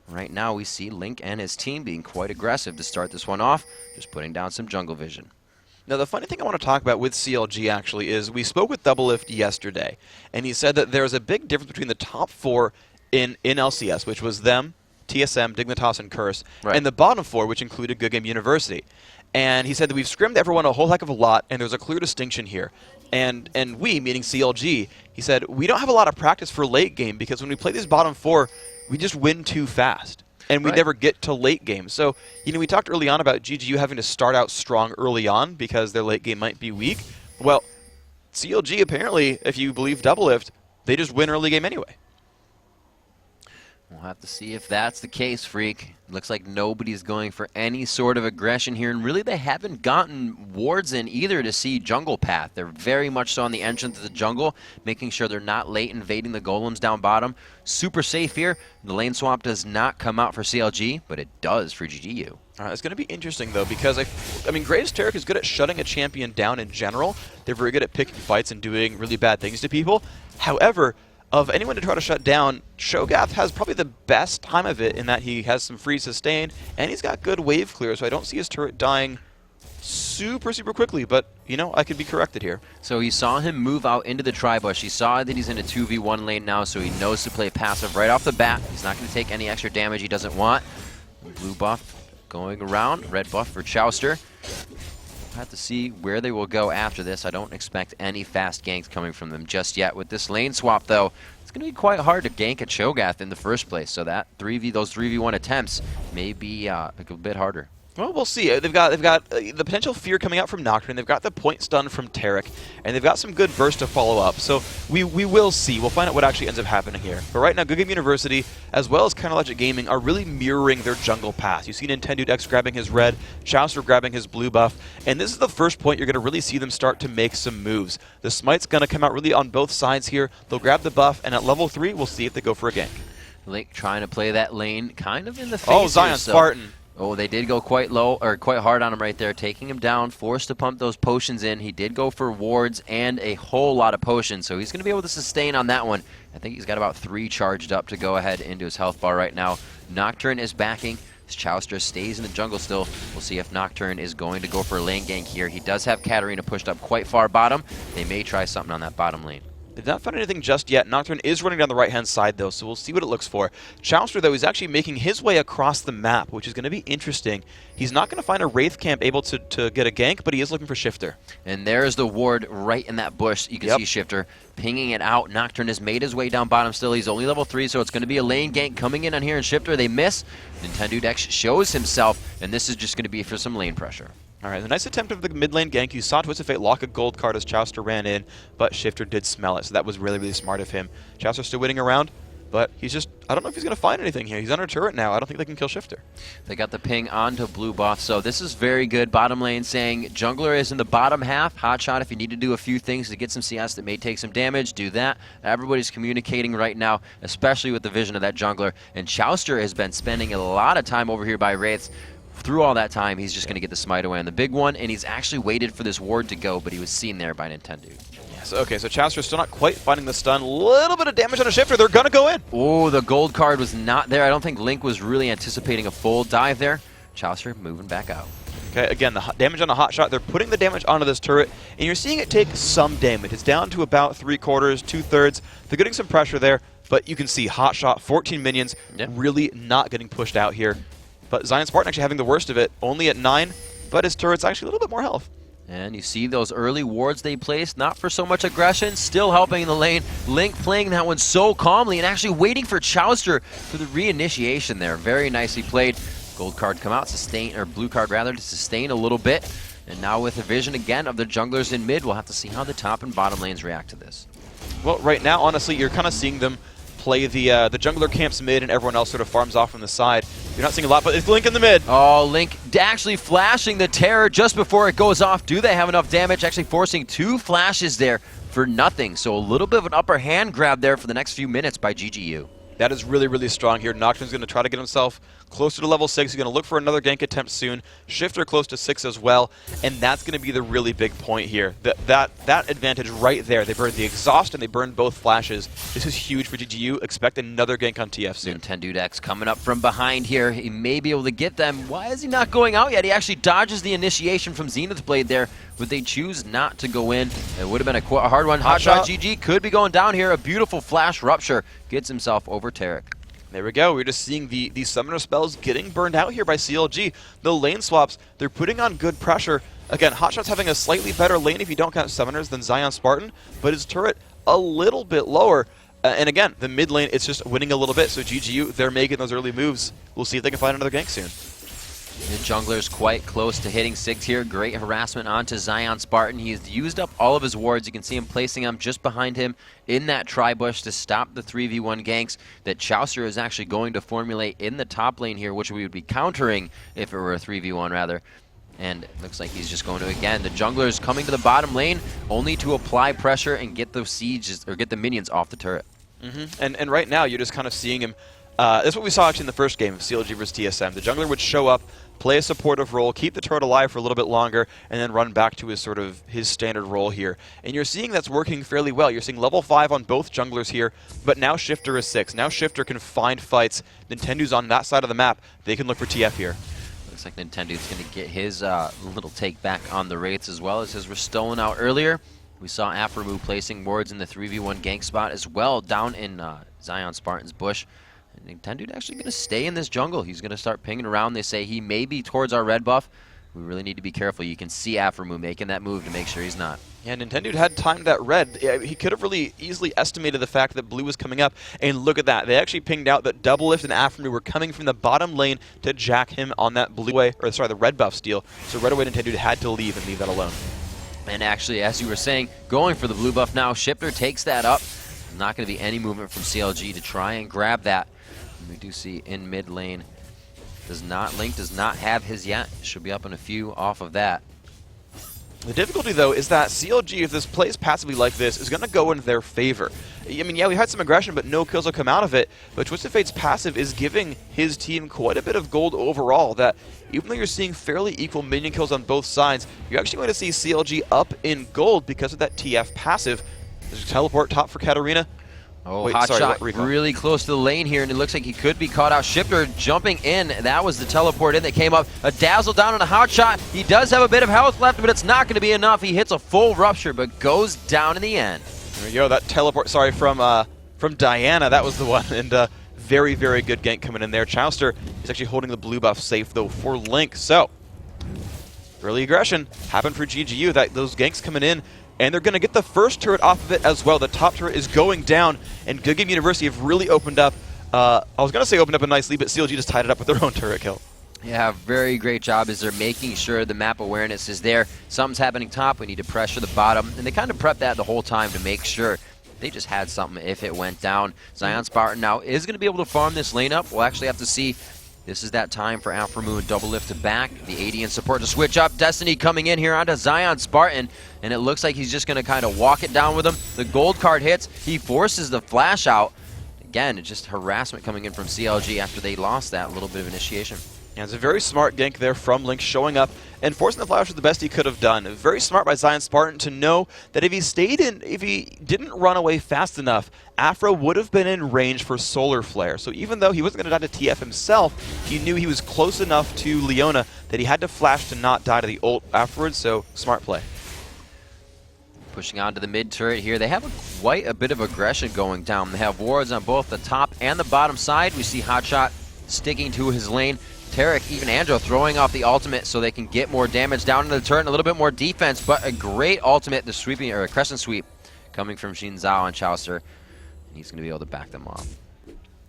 Right now we see Link and his team being quite aggressive to start this one off, just putting down some jungle vision. Now, the funny thing I want to talk about with CLG, actually, is we spoke with Doublelift yesterday, and he said that there's a big difference between the top 4 in LCS, which was them, TSM, Dignitas, and Curse, and the bottom 4, which included Good Game University. And he said that we've scrimmed everyone a whole heck of a lot, and there's a clear distinction here. And we, meaning CLG, he said, we don't have a lot of practice for late game because when we play these bottom 4, we just win too fast. And we never get to late game. So, you know, we talked early on about GGU having to start out strong early on because their late game might be weak. Well, CLG apparently, if you believe Doublelift, they just win early game anyway. We'll have to see if that's the case, Freak. Looks like nobody's going for any sort of aggression here, and really they haven't gotten wards in either to see jungle path. They're very much so on the entrance of the jungle, making sure they're not late invading the golems down bottom. Super safe here. The lane swap does not come out for CLG, but it does for GGU. All right, it's going to be interesting, though, because, I mean, Greatest Taric is good at shutting a champion down in general. They're very good at picking fights and doing really bad things to people. However, of anyone to try to shut down, Shogath has probably the best time of it in that he has some free sustain, and he's got good wave clear, so I don't see his turret dying super quickly, but, you know, I could be corrected here. So he saw him move out into the tri-bush. He saw that he's in a 2v1 lane now, so he knows to play passive right off the bat. He's not going to take any extra damage he doesn't want. Blue buff going around, red buff for Chowster. We'll have to see where they will go after this. I don't expect any fast ganks coming from them just yet. With this lane swap, though, it's going to be quite hard to gank a Cho'Gath in the first place. So that those 3v1 attempts may be a bit harder. Well, we'll see. They've got the potential fear coming out from Nocturne. They've got the point stun from Taric, and they've got some good burst to follow up. So we will see. We'll find out what actually ends up happening here. But right now, Good Game University, as well as Logic Gaming, are really mirroring their jungle path. You see Nintendo X grabbing his red, Chowster grabbing his blue buff, and this is the first point you're going to really see them start to make some moves. The Smite's going to come out really on both sides here. They'll grab the buff, and at level 3, we'll see if they go for a gank. Link trying to play that lane kind of in the face. Oh, Zion Spartan. Oh, they did go quite low, or quite hard on him right there, taking him down, forced to pump those potions in. He did go for wards and a whole lot of potions, so he's going to be able to sustain on that one. I think he's got about 3 charged up to go ahead into his health bar right now. Nocturne is backing. As Chowster stays in the jungle still. We'll see if Nocturne is going to go for a lane gank here. He does have Katarina pushed up quite far bottom. They may try something on that bottom lane. They've not found anything just yet. Nocturne is running down the right-hand side, though, so we'll see what it looks for. Chowster, though, is actually making his way across the map, which is going to be interesting. He's not going to find a Wraith camp able to get a gank, but he is looking for Shifter. And there's the ward right in that bush. You can see Shifter pinging it out. Nocturne has made his way down bottom still. He's only level 3, so it's going to be a lane gank coming in on here, and Shifter, they miss. Nintendo X shows himself, and this is just going to be for some lane pressure. All right, the nice attempt of the mid lane gank. You saw Twisted Fate lock a gold card as Chowster ran in, but Shifter did smell it, so that was really smart of him. Chowster's still winning around, but he's just, I don't know if he's going to find anything here. He's under turret now. I don't think they can kill Shifter. They got the ping onto blue buff, so this is very good. Bottom lane saying jungler is in the bottom half. Hotshot, if you need to do a few things to get some CS that may take some damage, do that. Everybody's communicating right now, especially with the vision of that jungler. And Chowster has been spending a lot of time over here by Wraiths. Through all that time, he's just going to get the smite away on the big one, and he's actually waited for this ward to go, but he was seen there by Nintendo. Yes, okay, so Chowster's still not quite finding the stun. Little bit of damage on a Shifter. They're going to go in. Oh, the gold card was not there. I don't think Link was really anticipating a full dive there. Chowster moving back out. Okay, again, the damage on a hot shot. They're putting the damage onto this turret, and you're seeing it take some damage. It's down to about 3/4, 2/3. They're getting some pressure there, but you can see hot shot, 14 minions, really not getting pushed out here. But Zion Spartan actually having the worst of it, only at 9, but his turret's actually a little bit more health. And you see those early wards they placed, not for so much aggression, still helping the lane. Link playing that one so calmly and actually waiting for Chowster for the reinitiation there. Very nicely played. Gold card come out, sustain, or blue card rather, to sustain a little bit. And now with the vision again of the junglers in mid, we'll have to see how the top and bottom lanes react to this. Well, right now, honestly, you're kind of seeing them play the jungler camps mid and everyone else sort of farms off from the side. You're not seeing a lot, but it's Link in the mid. Oh, Link actually flashing the terror just before it goes off. Do they have enough damage? Actually forcing 2 flashes there. for nothing. So a little bit of an upper hand grab there for the next few minutes by GGU. That is really, really strong here. Nocturne's going to try to get himself closer to level 6. He's going to look for another gank attempt soon. Shifter close to 6 as well. And that's going to be the really big point here. That advantage right there. They burned the exhaust and they burned both flashes. This is huge for GGU. Expect another gank on TF soon. Nintendudex coming up from behind here. He may be able to get them. Why is he not going out yet? He actually dodges the initiation from Zenith Blade there, but they choose not to go in. It would have been a hard one. Hotshot GG could be going down here. A beautiful flash rupture gets himself over Tarek. There we go. We're just seeing the summoner spells getting burned out here by CLG. The lane swaps, they're putting on good pressure. Again, Hotshot's having a slightly better lane if you don't count summoners than Zion Spartan, but his turret a little bit lower. And again, the mid lane, it's just winning a little bit. So GGU, they're making those early moves. We'll see if they can find another gank soon. The jungler's quite close to hitting 6 here. Great harassment onto Zion Spartan. He's used up all of his wards. You can see him placing them just behind him in that tri-bush to stop the 3v1 ganks that Chaucer is actually going to formulate in the top lane here, which we would be countering if it were a 3v1 rather. And it looks like he's just going to, again, the jungler's coming to the bottom lane only to apply pressure and get those sieges, or get the minions off the turret. And right now, you're just kind of seeing him. That's what we saw actually in the first game of CLG versus TSM. The jungler would show up, play a supportive role, keep the turret alive for a little bit longer, and then run back to his standard role here. And you're seeing that's working fairly well. You're seeing level 5 on both junglers here, but now Shifter is 6. Now Shifter can find fights. Nintendo's on that side of the map. They can look for TF here. Looks like Nintendo's going to get his little take back on the Wraiths as well as his were stolen out earlier. We saw Aframu placing wards in the 3v1 gank spot as well down in Zion Spartan's bush. Nintendo's actually going to stay in this jungle. He's going to start pinging around. They say he may be towards our red buff. We really need to be careful. You can see Aframu making that move to make sure he's not. Yeah, Nintendo had timed that red. He could have really easily estimated the fact that blue was coming up, and look at that. They actually pinged out that Double Lift and Aframu were coming from the bottom lane to jack him on that blue way, or sorry, the red buff steal. So right away Nintendo had to leave and leave that alone. And actually, as you were saying, going for the blue buff now, Shifter takes that up. Not going to be any movement from CLG to try and grab that. We do see in mid lane, Link does not have his yet. Should be up in a few off of that. The difficulty, though, is that CLG, if this plays passively like this, is going to go in their favor. I mean, yeah, we had some aggression, but no kills will come out of it. But Twisted Fate's passive is giving his team quite a bit of gold overall, that even though you're seeing fairly equal minion kills on both sides, you're actually going to see CLG up in gold because of that TF passive. There's a teleport top for Katarina. Oh, Wait, Hotshot Recon. really close to the lane here, and it looks like he could be caught out. Shifter jumping in. That was the teleport in that came up. A dazzle down on a Hotshot. He does have a bit of health left, but it's not going to be enough. He hits a full rupture, but goes down in the end. There we go. That teleport, sorry, from Diana. That was the one. And very, very good gank coming in there. Chauster is actually holding the blue buff safe, though, for Link. So, early aggression happened for GGU. Those ganks coming in. And they're going to get the first turret off of it as well. The top turret is going down, and Good Game University have really opened up. I was going to say opened up a nice lead, but CLG just tied it up with their own turret kill. Yeah, very great job as they're making sure the map awareness is there. Something's happening top, we need to pressure the bottom. And they kind of prepped that the whole time to make sure they just had something if it went down. Zion Spartan now is going to be able to farm this lane up. We'll actually have to see. This is that time for Aframu and Double Lift to back. The AD and support to switch up. Destiny coming in here onto Zion Spartan. And it looks like he's just going to kind of walk it down with him. The gold card hits. He forces the flash out. Again, it's just harassment coming in from CLG after they lost that little bit of initiation. Yeah, it's a very smart gank there from Link, showing up and forcing the flash was the best he could have done. Very smart by Zion Spartan to know that if he didn't run away fast enough, Afro would have been in range for Solar Flare. So even though he wasn't going to die to TF himself, he knew he was close enough to Leona that he had to flash to not die to the ult afterwards, so smart play. Pushing on to the mid turret here. They have quite a bit of aggression going down. They have wards on both the top and the bottom side. We see Hotshot sticking to his lane. Tarek, even Andro throwing off the ultimate so they can get more damage down into the turret and a little bit more defense, but a great ultimate, the sweeping or a crescent sweep coming from Xin Zhao and Chaucer. And he's going to be able to back them off.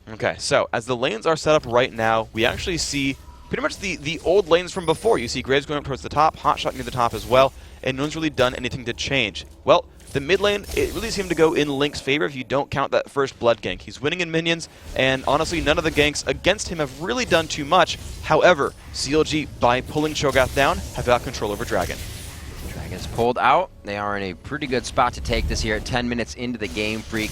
Okay, so as the lanes are set up right now, we actually see pretty much the old lanes from before. You see Graves going up towards the top, Hotshot near the top as well, and no one's really done anything to change. Well, the mid lane, it really seemed to go in Link's favor if you don't count that first blood gank. He's winning in minions, and honestly, none of the ganks against him have really done too much. However, CLG, by pulling Cho'Gath down, have got control over Dragon. Gets pulled out. They are in a pretty good spot to take this here at 10 minutes into the game, Freak.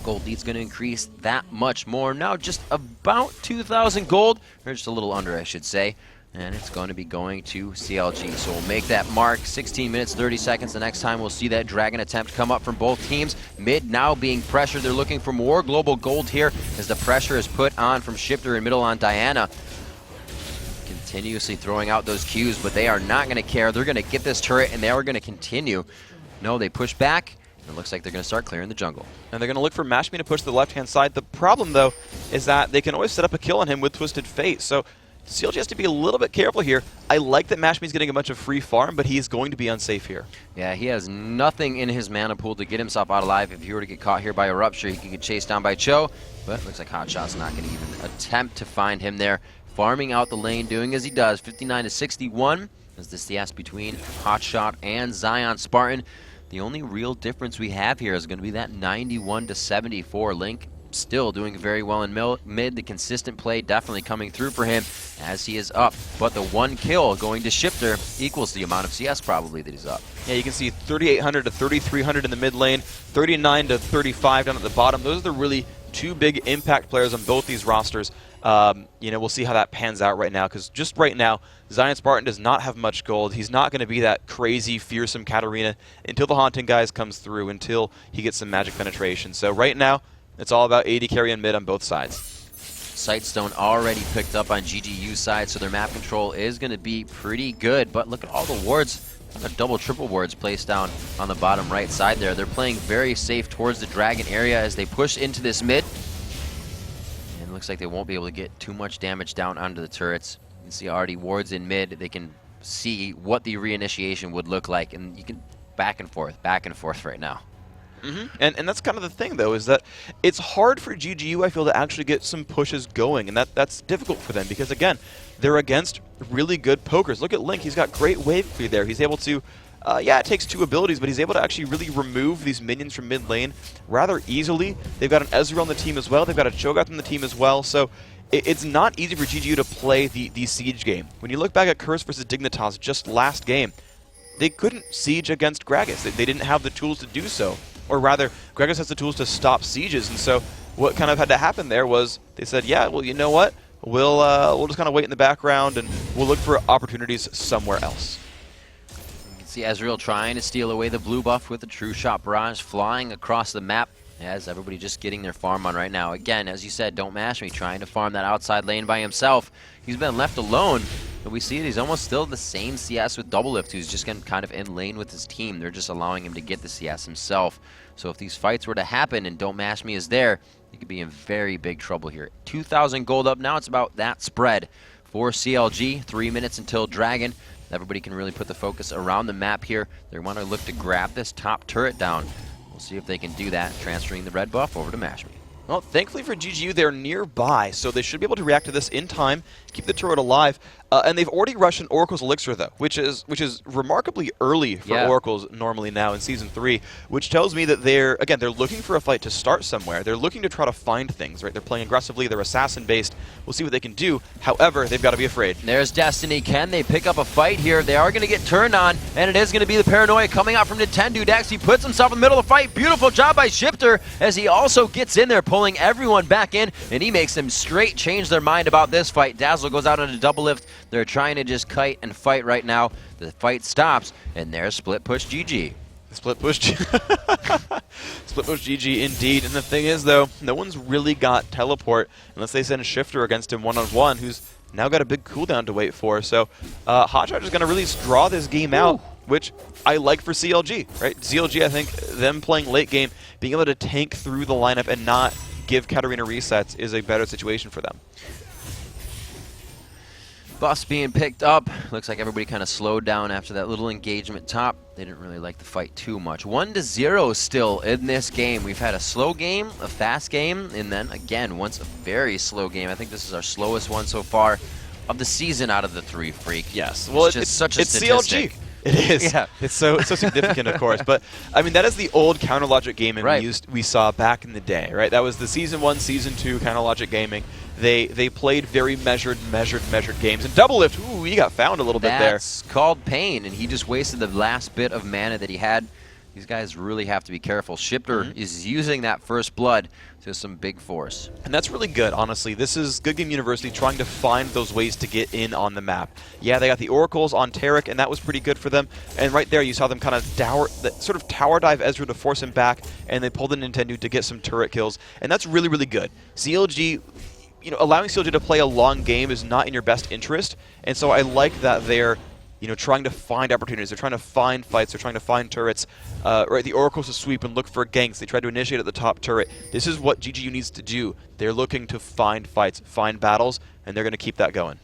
Gold lead's going to increase that much more. Now just about 2,000 gold, or just a little under, I should say. And it's going to be going to CLG. So we'll make that mark. 16 minutes, 30 seconds. The next time we'll see that Dragon attempt come up from both teams. Mid now being pressured. They're looking for more global gold here as the pressure is put on from Shifter and middle on Diana. Continuously throwing out those Qs, but they are not going to care. They're going to get this turret, and they are going to continue. No, they push back. It looks like they're going to start clearing the jungle. And they're going to look for Mashme to push to the left-hand side. The problem, though, is that they can always set up a kill on him with Twisted Fate. So CLG has to be a little bit careful here. I like that Mashme's getting a bunch of free farm, but he is going to be unsafe here. Yeah, he has nothing in his mana pool to get himself out alive. If he were to get caught here by a Rupture, he could get chased down by Cho. But it looks like Hotshot's not going to even attempt to find him there. Farming out the lane, doing as he does. 59 to 61 as the CS between Hotshot and Zion Spartan. The only real difference we have here is going to be that 91 to 74. Link still doing very well in mid. The consistent play definitely coming through for him as he is up. But the one kill going to Shifter equals the amount of CS probably that he's up. Yeah, you can see 3,800 to 3,300 in the mid lane, 39 to 35 down at the bottom. Those are the really two big impact players on both these rosters. We'll see how that pans out right now, because just right now, Zion Spartan does not have much gold. He's not going to be that crazy, fearsome Katarina until the Haunting Guys comes through, until he gets some magic penetration. So right now, it's all about AD carry and mid on both sides. Sightstone already picked up on GGU side, so their map control is going to be pretty good. But look at all the wards, double, triple wards placed down on the bottom right side there. They're playing very safe towards the Dragon area as they push into this mid. And it looks like they won't be able to get too much damage down onto the turrets. You can see already wards in mid. They can see what the reinitiation would look like, and you can back and forth right now. And that's kind of the thing, though, is that it's hard for GGU, I feel, to actually get some pushes going, and that's difficult for them because, again, they're against really good pokers. Look at Link. He's got great wave clear there. He's able to, it takes two abilities, but he's able to actually really remove these minions from mid lane rather easily. They've got an Ezreal on the team as well. They've got a Cho'Gath on the team as well, so it's not easy for GGU to play the Siege game. When you look back at Curse versus Dignitas just last game, they couldn't Siege against Gragas. They didn't have the tools to do so. Or rather, Gragas has the tools to stop sieges, and so what kind of had to happen there was they said, yeah, well, you know what? We'll just kind of wait in the background, and we'll look for opportunities somewhere else. You can see Ezreal trying to steal away the blue buff with the True Shot Barrage, flying across the map as everybody just getting their farm on right now. Again, as you said, Don't Mash Me, trying to farm that outside lane by himself. He's been left alone. But we see it, he's almost still the same CS with Doublelift, who's just kind of in lane with his team. They're just allowing him to get the CS himself. So if these fights were to happen and Don't Mash Me is there, he could be in very big trouble here. 2,000 gold up. Now it's about that spread for CLG. 3 minutes until Dragon. Everybody can really put the focus around the map here. They want to look to grab this top turret down. We'll see if they can do that, transferring the red buff over to Mash Me. Well, thankfully for GGU, they're nearby, so they should be able to react to this in time, keep the turret alive, and they've already rushed an Oracle's Elixir, though, which is remarkably early for Oracles normally now in Season 3, which tells me that they're looking for a fight to start somewhere. They're looking to try to find things, right? They're playing aggressively, they're assassin-based. We'll see what they can do. However, they've got to be afraid. There's Destiny. Can they pick up a fight here? They are going to get turned on, and it is going to be the Paranoia coming out from Nintendo. Dex, he puts himself in the middle of the fight. Beautiful job by Shifter as he also gets in there, pulling everyone back in, and he makes them straight change their mind about this fight. Dazzle goes out on a double lift. They're trying to just kite and fight right now. The fight stops, and there's split push GG. Split push Split push GG indeed. And the thing is, though, no one's really got teleport unless they send a Shifter against him one-on-one, who's now got a big cooldown to wait for. So Hotshot is going to really draw this game out, which I like for CLG, right? CLG, I think, them playing late game, being able to tank through the lineup and not give Katarina resets is a better situation for them. Buffs being picked up. Looks like everybody kind of slowed down after that little engagement top. They didn't really like the fight too much. 1-0 still in this game. We've had a slow game, a fast game, and then again, once a very slow game. I think this is our slowest one so far of the season out of the three, Freak. Yes. Well, it's just such a statistic. CLG. It is. Yeah. It's so significant, of course. But, I mean, that is the old counter logic gaming we saw back in the day, right? That was the Season 1, Season 2 counter logic gaming. They played very measured games. And Double Lift, ooh, he got found a little bit there. That's called pain, and he just wasted the last bit of mana that he had. These guys really have to be careful. Shifter is using that first blood to some big force. And that's really good, honestly. This is Good Game University trying to find those ways to get in on the map. Yeah, they got the Oracles on Tarek, and that was pretty good for them. And right there, you saw them kind of sort of tower dive Ezreal to force him back, and they pulled in Nintendo to get some turret kills. And that's really, really good. CLG, you know, allowing CLG to play a long game is not in your best interest. And so I like that they're, you know, trying to find opportunities. They're trying to find fights. They're trying to find turrets. Right, the Oracles to sweep and look for ganks. They tried to initiate at the top turret. This is what GGU needs to do. They're looking to find fights, find battles, and they're going to keep that going.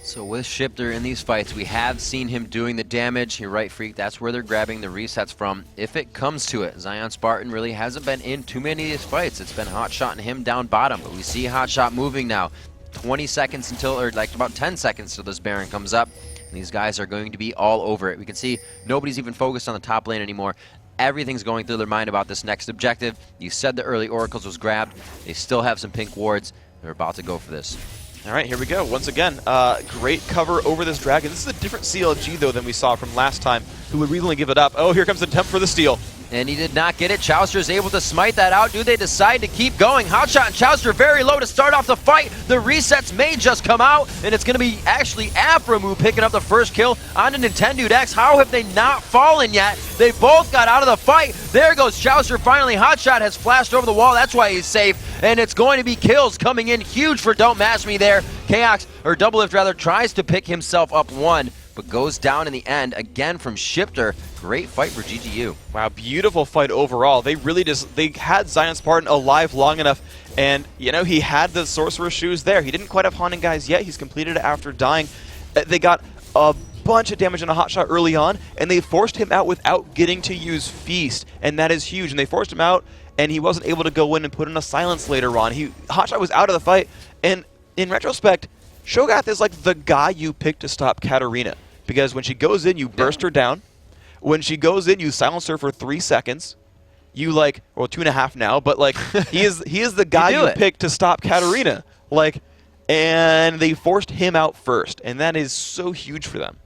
So with Shifter in these fights, we have seen him doing the damage. You're right, Freak. That's where they're grabbing the resets from. If it comes to it, Zion Spartan really hasn't been in too many of these fights. It's been Hotshot and him down bottom, but we see Hotshot moving now. 20 seconds until, or like about 10 seconds till this Baron comes up. These guys are going to be all over it. We can see nobody's even focused on the top lane anymore. Everything's going through their mind about this next objective. You said the early Oracles was grabbed. They still have some pink wards. They're about to go for this. All right, here we go. Once again, great cover over this dragon. This is a different CLG, though, than we saw from last time, who would really give it up. Oh, here comes the attempt for the steal. And he did not get it. Chowster is able to smite that out. Do they decide to keep going? Hotshot and Chowster very low to start off the fight. The resets may just come out, and it's going to be actually Aframu picking up the first kill on the Nintendo X. How have they not fallen yet? They both got out of the fight. There goes Chowster finally. Hotshot has flashed over the wall. That's why he's safe. And it's going to be kills coming in huge for Don't Match Me there. Chaos, or Double Lift rather, tries to pick himself up one, but goes down in the end again from Shifter. Great fight for GGU. Wow, beautiful fight overall. They really they had Zion Spartan alive long enough, and you know, he had the Sorcerer's Shoes there. He didn't quite have Haunting Guys yet. He's completed it after dying. They got a bunch of damage on a Hotshot early on, and they forced him out without getting to use Feast, and that is huge. And they forced him out, and he wasn't able to go in and put in a Silence later on. Hotshot was out of the fight, and in retrospect, Shogath is like the guy you pick to stop Katarina, because when she goes in, you burst her down. When she goes in, you silence her for 3 seconds. You well, 2.5 now, but like he is the guy you pick to stop Katarina. And they forced him out first, and that is so huge for them.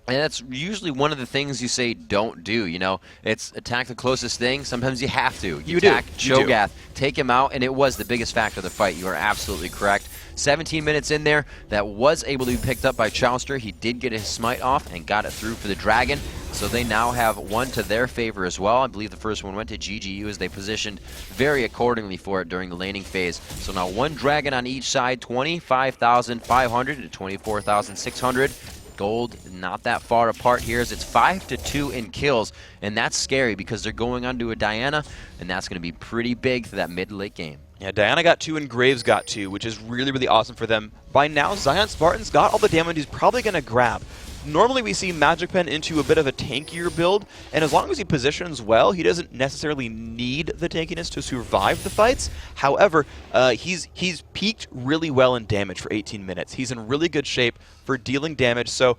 And that's usually one of the things you say don't do, you know. It's attack the closest thing. Sometimes you have to. You attack Cho'Gath, take him out, and it was the biggest factor of the fight. You are absolutely correct. 17 minutes in there, that was able to be picked up by Chowster. He did get his smite off and got it through for the Dragon. So they now have one to their favor as well. I believe the first one went to GGU as they positioned very accordingly for it during the laning phase. So now one Dragon on each side, 25,500 to 24,600. Gold not that far apart here as it's 5-2 in kills, and that's scary because they're going onto a Diana, and that's going to be pretty big for that mid-late game. Yeah, Diana got 2 and Graves got 2, which is really, really awesome for them. By now, Zion Spartan's got all the damage he's probably going to grab. Normally we see Magic Pen into a bit of a tankier build, and as long as he positions well, he doesn't necessarily need the tankiness to survive the fights. However, he's peaked really well in damage for 18 minutes. He's in really good shape for dealing damage, so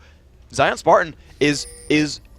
Zion Spartan is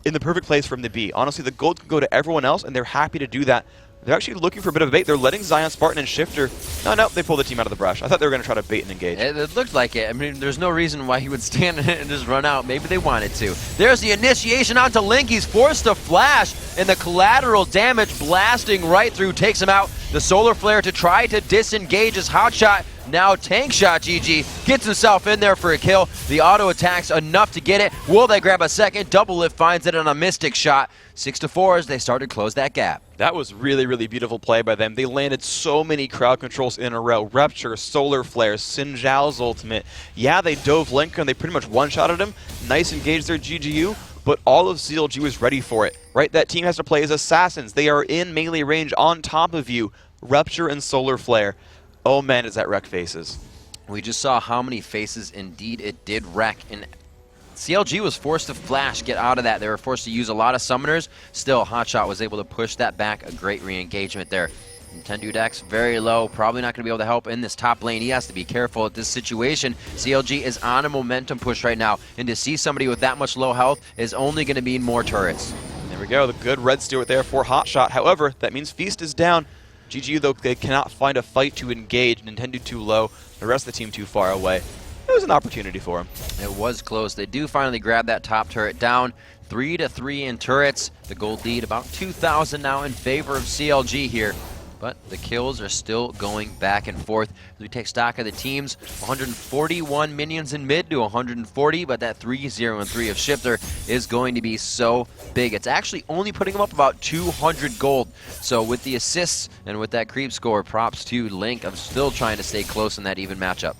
in the perfect place for him to be. Honestly, the gold can go to everyone else, and they're happy to do that. They're actually looking for a bit of a bait. They're letting Zion Spartan and Shifter... No, they pulled the team out of the brush. I thought they were going to try to bait and engage. It looked like it. I mean, there's no reason why he would stand and just run out. Maybe they wanted to. There's the initiation onto Link. He's forced to flash, and the collateral damage blasting right through takes him out. The Solar Flare to try to disengage his Hotshot. Now Tank Shot GG gets himself in there for a kill. The auto attacks enough to get it. Will they grab a second? Double Lift finds it on a Mystic Shot. 6-4 as they start to close that gap. That was really, really beautiful play by them. They landed so many crowd controls in a row. Rupture, Solar Flare, Xin Zhao's ultimate. Yeah, they dove Link and they pretty much one-shotted him. Nice engage their GGU, but all of CLG was ready for it, right? That team has to play as assassins. They are in melee range on top of you. Rupture and Solar Flare. Oh man, is that wreck faces. We just saw how many faces indeed it did wreck, and CLG was forced to flash, get out of that. They were forced to use a lot of summoners. Still, Hotshot was able to push that back. A great re-engagement there. Nintendo Dex very low, probably not going to be able to help in this top lane. He has to be careful at this situation. CLG is on a momentum push right now, and to see somebody with that much low health is only going to mean more turrets. There we go, the good red steward there for Hotshot. However, that means Feast is down. GGU, though, they cannot find a fight to engage. Nintendo too low, the rest of the team too far away. It was an opportunity for them. It was close. They do finally grab that top turret down. 3-3 in turrets. The gold lead about 2,000 now in favor of CLG here. But the kills are still going back and forth. As we take stock of the teams, 141 minions in mid to 140, but that 3-0-3 of Shifter is going to be so big. It's actually only putting them up about 200 gold. So with the assists and with that creep score, props to Link. I'm still trying to stay close in that even matchup.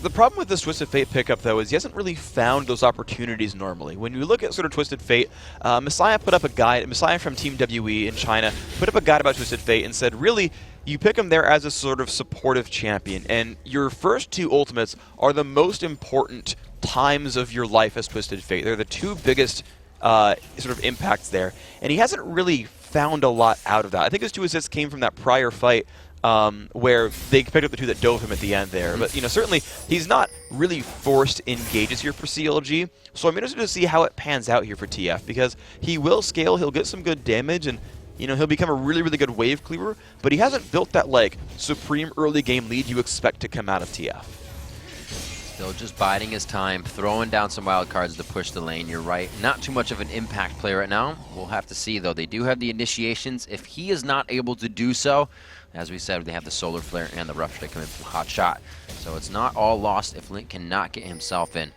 The problem with this Twisted Fate pickup, though, is he hasn't really found those opportunities normally. When you look at sort of Twisted Fate, Messiah put up a guide, Messiah from Team WE in China, put up a guide about Twisted Fate and said, really, you pick him there as a sort of supportive champion, and your first two ultimates are the most important times of your life as Twisted Fate. They're the two biggest sort of impacts there, and he hasn't really found a lot out of that. I think his 2 assists came from that prior fight, where they picked up the 2 that dove him at the end there. But, certainly he's not really forced engages here for CLG, so I'm interested to see how it pans out here for TF, because he will scale, he'll get some good damage, and, he'll become a really, really good wave cleaver, but he hasn't built that, supreme early game lead you expect to come out of TF. Still just biding his time, throwing down some wild cards to push the lane. You're right. Not too much of an impact play right now. We'll have to see, though. They do have the initiations. If he is not able to do so, as we said, they have the Solar Flare and the Rough Strike coming from Hot Shot. So it's not all lost if Link cannot get himself in.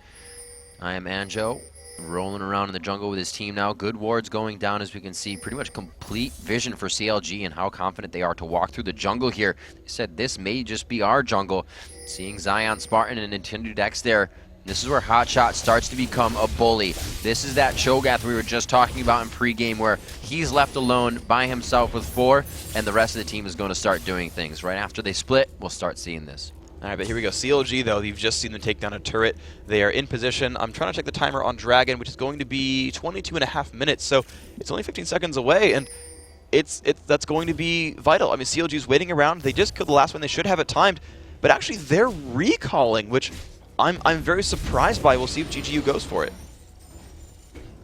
I am Anjo, rolling around in the jungle with his team now. Good wards going down, as we can see. Pretty much complete vision for CLG and how confident they are to walk through the jungle here. They said this may just be our jungle. Seeing Zion, Spartan, and Nintendo Dex there. This is where Hotshot starts to become a bully. This is that Cho'Gath we were just talking about in pregame, where he's left alone by himself with 4, and the rest of the team is going to start doing things. Right after they split, we'll start seeing this. All right, but here we go. CLG, though, you've just seen them take down a turret. They are in position. I'm trying to check the timer on Dragon, which is going to be 22.5 minutes, so it's only 15 seconds away, and that's going to be vital. I mean, CLG's waiting around. They just killed the last one. They should have it timed, but actually they're recalling, which I'm very surprised by. We'll see if GGU goes for it.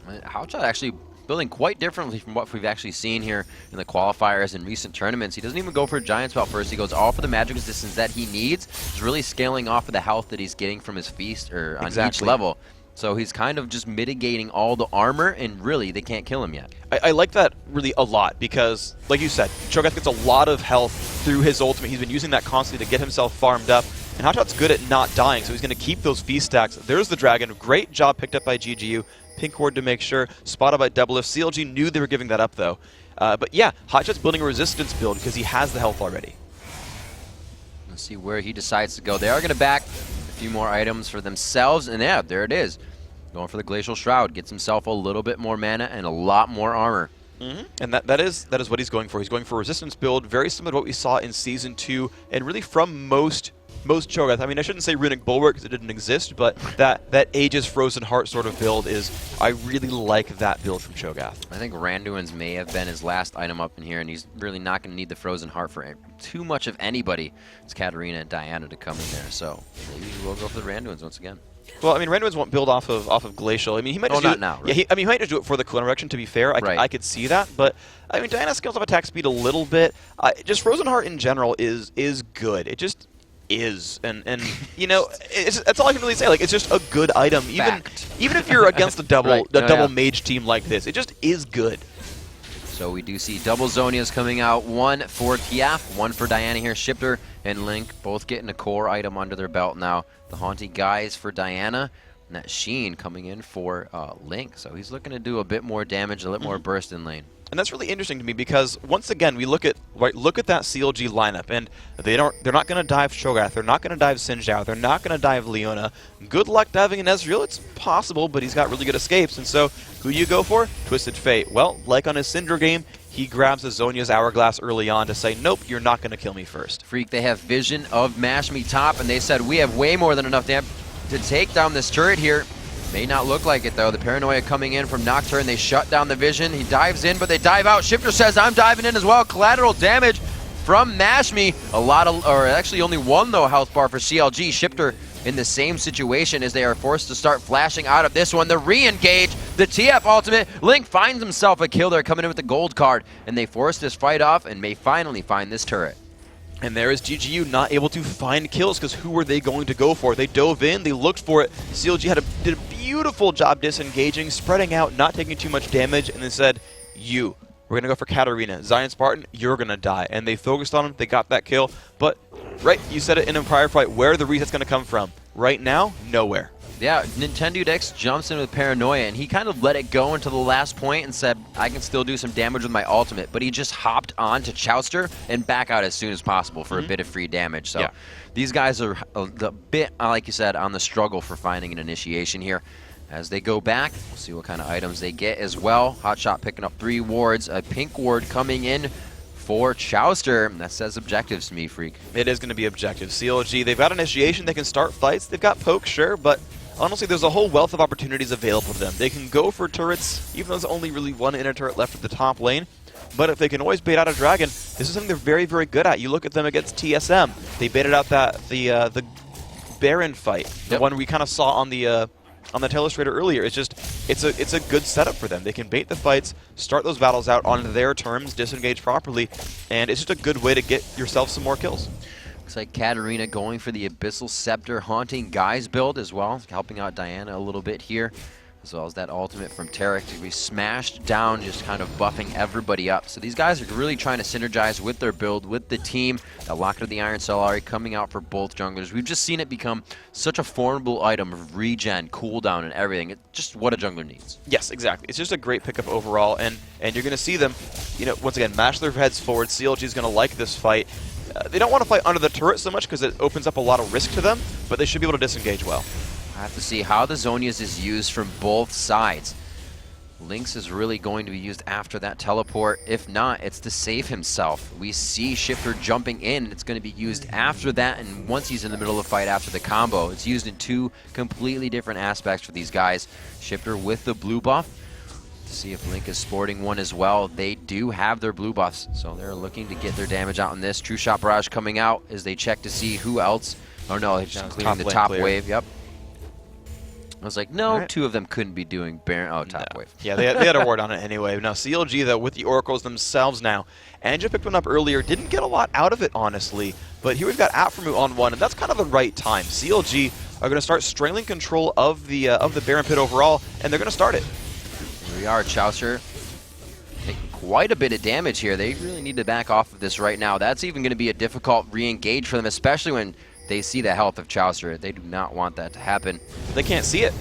Hotshot actually building quite differently from what we've actually seen here in the qualifiers and recent tournaments. He doesn't even go for a giant spell first. He goes all for the magic resistance that he needs. He's really scaling off of the health that he's getting from his feast or on each level. So he's kind of just mitigating all the armor, and really, they can't kill him yet. I like that really a lot because, like you said, Cho'Gath gets a lot of health through his ultimate. He's been using that constantly to get himself farmed up. And Hotshot's good at not dying, so he's going to keep those feast stacks. There's the Dragon. Great job picked up by GGU. Pink ward to make sure. Spotted by Double Lift. CLG knew they were giving that up, though. But yeah, Hotshot's building a resistance build because he has the health already. Let's see where he decides to go. They are going to back a few more items for themselves, and yeah, there it is. Going for the Glacial Shroud. Gets himself a little bit more mana and a lot more armor. And that is what he's going for. He's going for a resistance build, very similar to what we saw in Season 2, and really from most Cho'Gath. I mean, I shouldn't say Runic Bulwark because it didn't exist, but that Aegis Frozen Heart sort of build is, I really like that build from Cho'Gath. I think Randuin's may have been his last item up in here, and he's really not going to need the Frozen Heart for too much of anybody. It's Katarina and Diana to come in there, so maybe we'll go for the Randuins once again. Well, I mean, Randuins won't build off of Glacial. I mean, he might just do it now. Right? Yeah, he might just do it for the cooler reduction. To be fair, I could see that, but I mean, Diana scales off attack speed a little bit. Just Frozen Heart in general is good. It just is, and that's all I can really say. Like, it's just a good item, even if you're against a double mage team like this. It just is good. So we do see double Zonias coming out, one for TF, one for Diana here. Shifter and Link both getting a core item under their belt now. The Haunted Guise for Diana, and that Sheen coming in for Link. So he's looking to do a bit more damage, a little more burst in lane. And that's really interesting to me because once again we look at that CLG lineup, and they're not going to dive Cho'Gath, they're not going to dive Xin Zhao, they're not going to dive Leona. Good luck diving in Ezreal. It's possible, but he's got really good escapes. And so who you go for? Twisted Fate. Well, like on his Syndra game, he grabs a Zhonya's Hourglass early on to say, nope, you're not going to kill me first. Freak, they have vision of Mash Me Top, and they said we have way more than enough damage to take down this turret here. May not look like it, though. The Paranoia coming in from Nocturne. They shut down the vision. He dives in, but they dive out. Shifter says, I'm diving in as well. Collateral damage from Mash Me. Actually only one, though, health bar for CLG. Shifter in the same situation as they are forced to start flashing out of this one. The re-engage, the TF ultimate. Link finds himself a kill there, coming in with the gold card, and they force this fight off and may finally find this turret. And there is GGU not able to find kills because who were they going to go for? They dove in, they looked for it. CLG did a beautiful job disengaging, spreading out, not taking too much damage, and then said, we're going to go for Katarina. Zion Spartan, you're going to die. And they focused on him, they got that kill. But, right, you said it in a prior fight, where are the resets going to come from? Right now, nowhere. Yeah, Nintendo Dex jumps in with Paranoia, and he kind of let it go until the last point and said, I can still do some damage with my ultimate. But he just hopped on to Chowster and back out as soon as possible for a bit of free damage. So these guys are a bit, like you said, on the struggle for finding an initiation here. As they go back, we'll see what kind of items they get as well. Hotshot picking up 3 wards, a pink ward coming in for Chowster. That says objectives to me, Freak. It is going to be objective. CLG, they've got initiation, they can start fights, they've got poke, sure, but honestly, there's a whole wealth of opportunities available to them. They can go for turrets, even though there's only really one inner turret left at the top lane. But if they can always bait out a dragon, this is something they're very, very good at. You look at them against TSM. They baited out the Baron fight, the one we kind of saw on the Telestrator earlier. It's a good setup for them. They can bait the fights, start those battles out on their terms, disengage properly, and it's just a good way to get yourself some more kills. Looks like Katarina going for the Abyssal Scepter Haunting Guys build as well, helping out Diana a little bit here, as well as that ultimate from Tarek to be smashed down, just kind of buffing everybody up. So these guys are really trying to synergize with their build, with the team. That Locket of the Iron Solari coming out for both junglers. We've just seen it become such a formidable item of regen, cooldown, and everything. It's just what a jungler needs. Yes, exactly. It's just a great pickup overall, and you're going to see them, once again, mash their heads forward. CLG is going to like this fight. They don't want to fight under the turret so much because it opens up a lot of risk to them, but they should be able to disengage well. I have to see how the Zhonya's is used from both sides. Lynx is really going to be used after that teleport. If not, it's to save himself. We see Shifter jumping in, and it's going to be used after that, and once he's in the middle of the fight after the combo. It's used in 2 completely different aspects for these guys. Shifter with the blue buff. To see if Link is sporting one as well. They do have their blue buffs, so they're looking to get their damage out on this. True Shot Barrage coming out as they check to see who else. Oh no, they're just clearing the top wave. Yep. I was like, no, 2 of them couldn't be doing Baron. Oh, top wave. Yeah, they had a ward on it anyway. Now, CLG, though, with the Oracles themselves now. Andrew picked one up earlier. Didn't get a lot out of it, honestly. But here we've got Aphromoo on one, and that's kind of the right time. CLG are going to start strangling control of the Baron Pit overall, and they're going to start it. Here we are, Chowster taking quite a bit of damage here. They really need to back off of this right now. That's even going to be a difficult re-engage for them, especially when they see the health of Chowster. They do not want that to happen. They can't see it.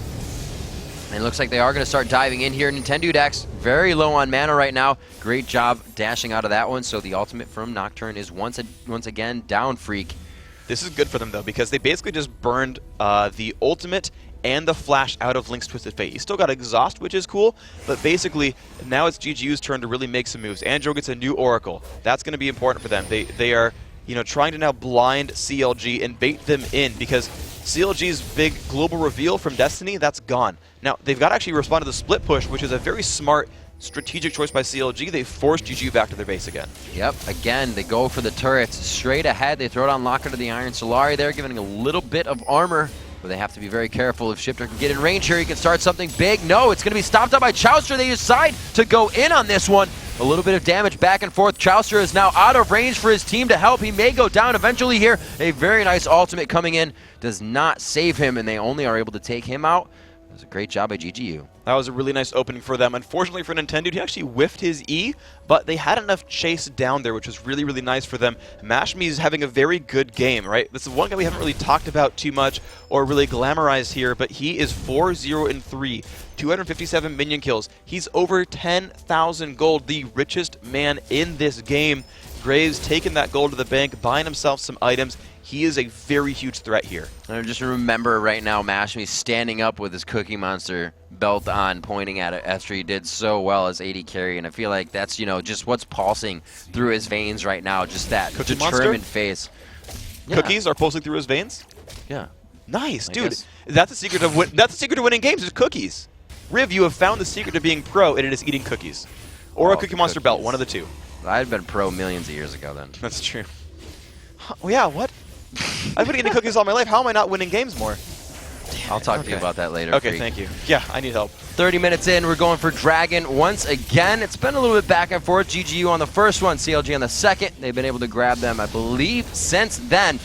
And it looks like they are going to start diving in here. Nintendo Dex, very low on mana right now. Great job dashing out of that one. So the ultimate from Nocturne is once again down, Freak. This is good for them, though, because they basically just burned the ultimate and the flash out of Link's Twisted Fate. He's still got Exhaust, which is cool, but basically now it's GGU's turn to really make some moves. Andro gets a new Oracle. That's going to be important for them. They are trying to now blind CLG and bait them in, because CLG's big global reveal from Destiny, that's gone. Now, they've got to actually respond to the split push, which is a very smart strategic choice by CLG. They forced GGU back to their base again. Yep, again, they go for the turrets. Straight ahead, they throw down Locker to the Iron Solari there, giving a little bit of armor, but they have to be very careful. If Shifter can get in range here, he can start something big. No, it's going to be stopped up by Chowster. They decide to go in on this one. A little bit of damage back and forth. Chowster is now out of range for his team to help. He may go down eventually here. A very nice ultimate coming in. Does not save him, and they only are able to take him out. It was a great job by GGU. That was a really nice opening for them. Unfortunately for Nintendo, he actually whiffed his E, but they had enough chase down there, which was really, really nice for them. Mashmi is having a very good game, right? This is one guy we haven't really talked about too much or really glamorized here, but he is 4-0-3, 257 minion kills. He's over 10,000 gold, the richest man in this game. Graves taking that gold to the bank, buying himself some items. He is a very huge threat here. I just remember right now Mashmi standing up with his Cookie Monster belt on, pointing at it after he did so well as AD carry, and I feel like that's, just what's pulsing through his veins right now, just that Cookie determined face. Yeah. Cookies are pulsing through his veins? Yeah. Nice, dude. That's the secret of that's the secret to winning games, is cookies. Riv, you have found the secret to being pro, and it is eating cookies. Or a Cookie Monster belt, one of the two. I'd been pro millions of years ago then. That's true. Yeah, what? I've been eating cookies all my life. How am I not winning games more? I'll talk to you about that later. Okay, Freak. thank you. Yeah, I need help. 30 minutes in, we're going for Dragon once again. It's been a little bit back and forth. GGU on the first one, CLG on the second. They've been able to grab them, I believe, since then.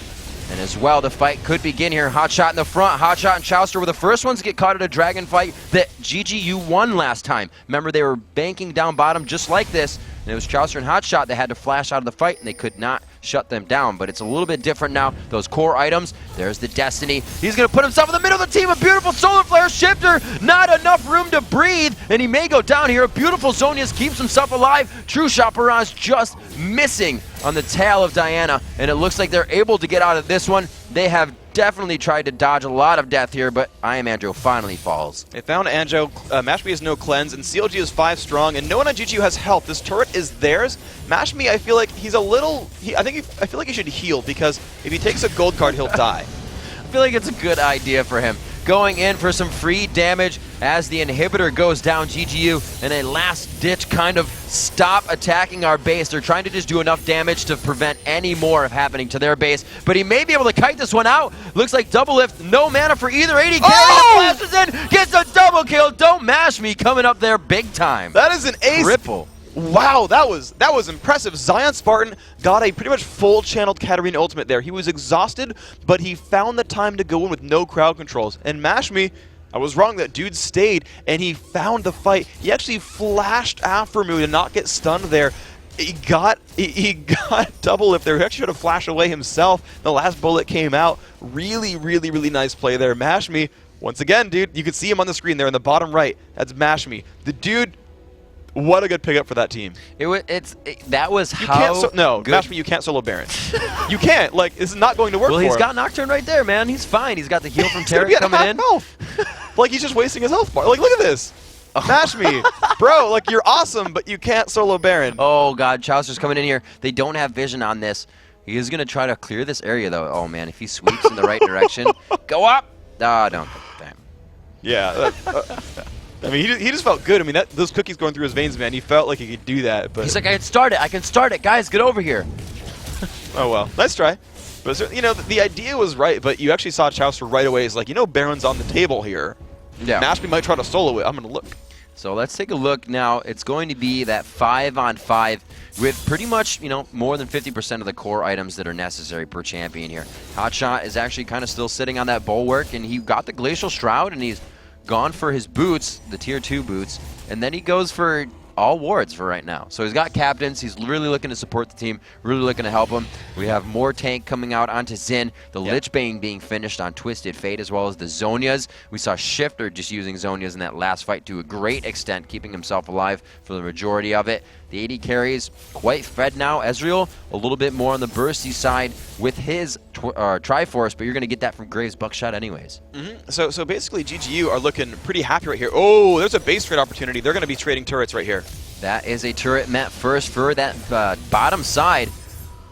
And as well, the fight could begin here. Hotshot in the front. Hotshot and Chowster were the first ones to get caught at a Dragon fight that GGU won last time. Remember, they were banking down bottom just like this, and it was Chowster and Hotshot that had to flash out of the fight, and they could not shut them down. But it's a little bit different now. Those core items, there's the Destiny. He's going to put himself in the middle of the team. A beautiful Solar Flare Shifter. Not enough room to breathe, and he may go down here. A beautiful Zonius keeps himself alive. True Shot Barrage just missing on the tail of Diana, and it looks like they're able to get out of this one. They have definitely tried to dodge a lot of death here, but I Am Anjo finally falls. They found Anjo. Mashme has no cleanse, and CLG is 5 strong, and no one on GGU has health. This turret is theirs. Mashme, I feel like he's a little. I feel like he should heal, because if he takes a gold card, he'll die. I feel like it's a good idea for him. Going in for some free damage as the inhibitor goes down. GGU in a last-ditch kind of stop attacking our base. They're trying to just do enough damage to prevent any more of happening to their base. But he may be able to kite this one out. Looks like double lift. No mana for either. 80 carry. Flashes in. Gets a double kill. Don't mash me. Coming up there big time. That is an ace. Triple. Wow, that was impressive. Zion Spartan got a pretty much full channeled Katarina ultimate there. He was exhausted, but he found the time to go in with no crowd controls. And Mashme, I was wrong. That dude stayed, and he found the fight. He actually flashed after me to not get stunned there. He got double lift there. He actually should have flashed away himself. The last bullet came out. Really, really, really nice play there. Mashme, once again, dude, you can see him on the screen there in the bottom right. That's Mashme. The dude. What a good pickup for that team. That was you how can't no, good. Mashme, you can't solo Baron. You can't. Like, this is not going to work Well, for he's him. got Nocturne right there, man. He's fine. He's got the heal from Terra He's coming gonna in. be at half health. Like, he's just wasting his health bar. Like, look at this. Mashme. Bro, like, you're awesome, but you can't solo Baron. Oh, God. Chowster's coming in here. They don't have vision on this. He is going to try to clear this area, though. Oh, man. If he sweeps in the right direction. Go up. Ah, don't. Damn. Yeah. I mean, he just felt good. I mean, those cookies going through his veins, man. He felt like he could do that. But he's like, I can start it. I can start it. Guys, get over here. Oh, well. Nice try. But, you know, the idea was right, but you actually saw Chowster right away. He's like, you know, Baron's on the table here. Yeah. Mashme might try to solo it. I'm going to look. So let's take a look now. It's going to be that 5-on-5 with pretty much, you know, more than 50% of the core items that are necessary per champion here. Hotshot is actually kind of still sitting on that bulwark, and he got the Glacial Shroud, and he's gone for his boots, the tier 2 boots, and then he goes for all wards for right now. So he's got captains. He's really looking to support the team, really looking to help them. We have more tank coming out onto Xin. The Lich Bane being finished on Twisted Fate, as well as the Zonias. We saw Shifter just using Zonias in that last fight to a great extent, keeping himself alive for the majority of it. The AD carries quite fed now. Ezreal, a little bit more on the bursty side with his Triforce, but you're going to get that from Graves' Buckshot anyways. So basically, GGU are looking pretty happy right here. Oh, there's a base trade opportunity. They're going to be trading turrets right here. That is a turret meant first for that bottom side.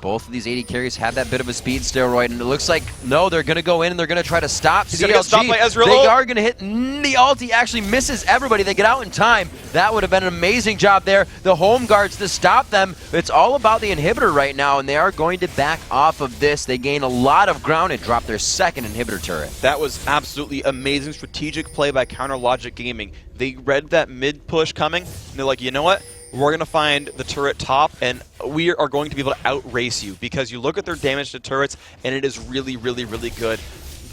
Both of these AD carries have that bit of a speed steroid, and it looks like, no, they're going to go in and they're going to try to stop He's going to get stopped by Ezreal. They are going to hit the ulti, actually misses everybody. They get out in time. That would have been an amazing job there. The home guards to stop them. It's all about the inhibitor right now, and they are going to back off of this. They gain a lot of ground and drop their second inhibitor turret. That was absolutely amazing strategic play by Counter Logic Gaming. They read that mid push coming, and they're like, you know what? We're going to find the turret top, and we are going to be able to outrace you, because you look at their damage to turrets, and it is really, really, really good,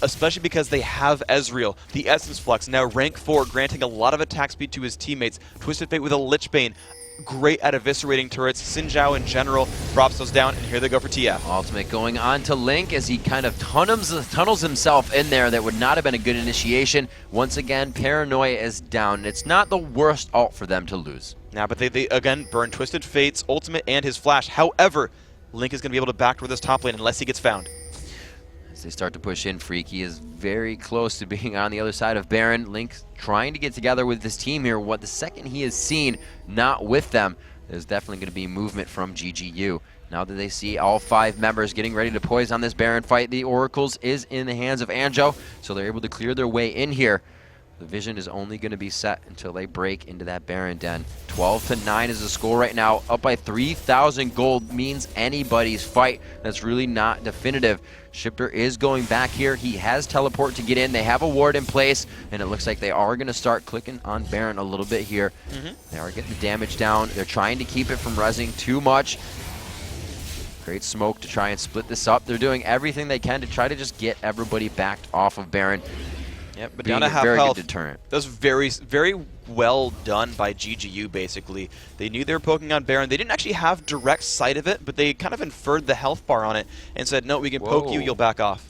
especially because they have Ezreal, the Essence Flux, now rank 4, granting a lot of attack speed to his teammates. Twisted Fate with a Lich Bane, great at eviscerating turrets. Xin Zhao in general drops those down, and here they go for TF. Ultimate going on to Link as he kind of tunnels himself in there. That would not have been a good initiation. Once again, Paranoia is down, and it's not the worst ult for them to lose. Now, but they again burn Twisted Fate's ultimate and his flash. However, Link is going to be able to backdoor this top lane unless he gets found. As they start to push in, Freaky is very close to being on the other side of Baron. Link trying to get together with this team here. The second he is seen not with them, there's definitely going to be movement from GGU. Now that they see all 5 members getting ready to poise on this Baron fight, the Oracles is in the hands of Anjo, so they're able to clear their way in here. The vision is only going to be set until they break into that Baron den. 12-9 is the score right now. Up by 3,000 gold means anybody's fight. That's really not definitive. Shifter is going back here. He has teleport to get in. They have a ward in place, and it looks like they are going to start clicking on Baron a little bit here. They are getting the damage down. They're trying to keep it from rezzing too much. Great smoke to try and split this up. They're doing everything they can to try to just get everybody backed off of Baron. Yep, but Being down to a half very health. good deterrent. That was very well done by GGU, basically. They knew they were poking on Baron. They didn't actually have direct sight of it, but they kind of inferred the health bar on it and said, no, we can poke you, you'll back off.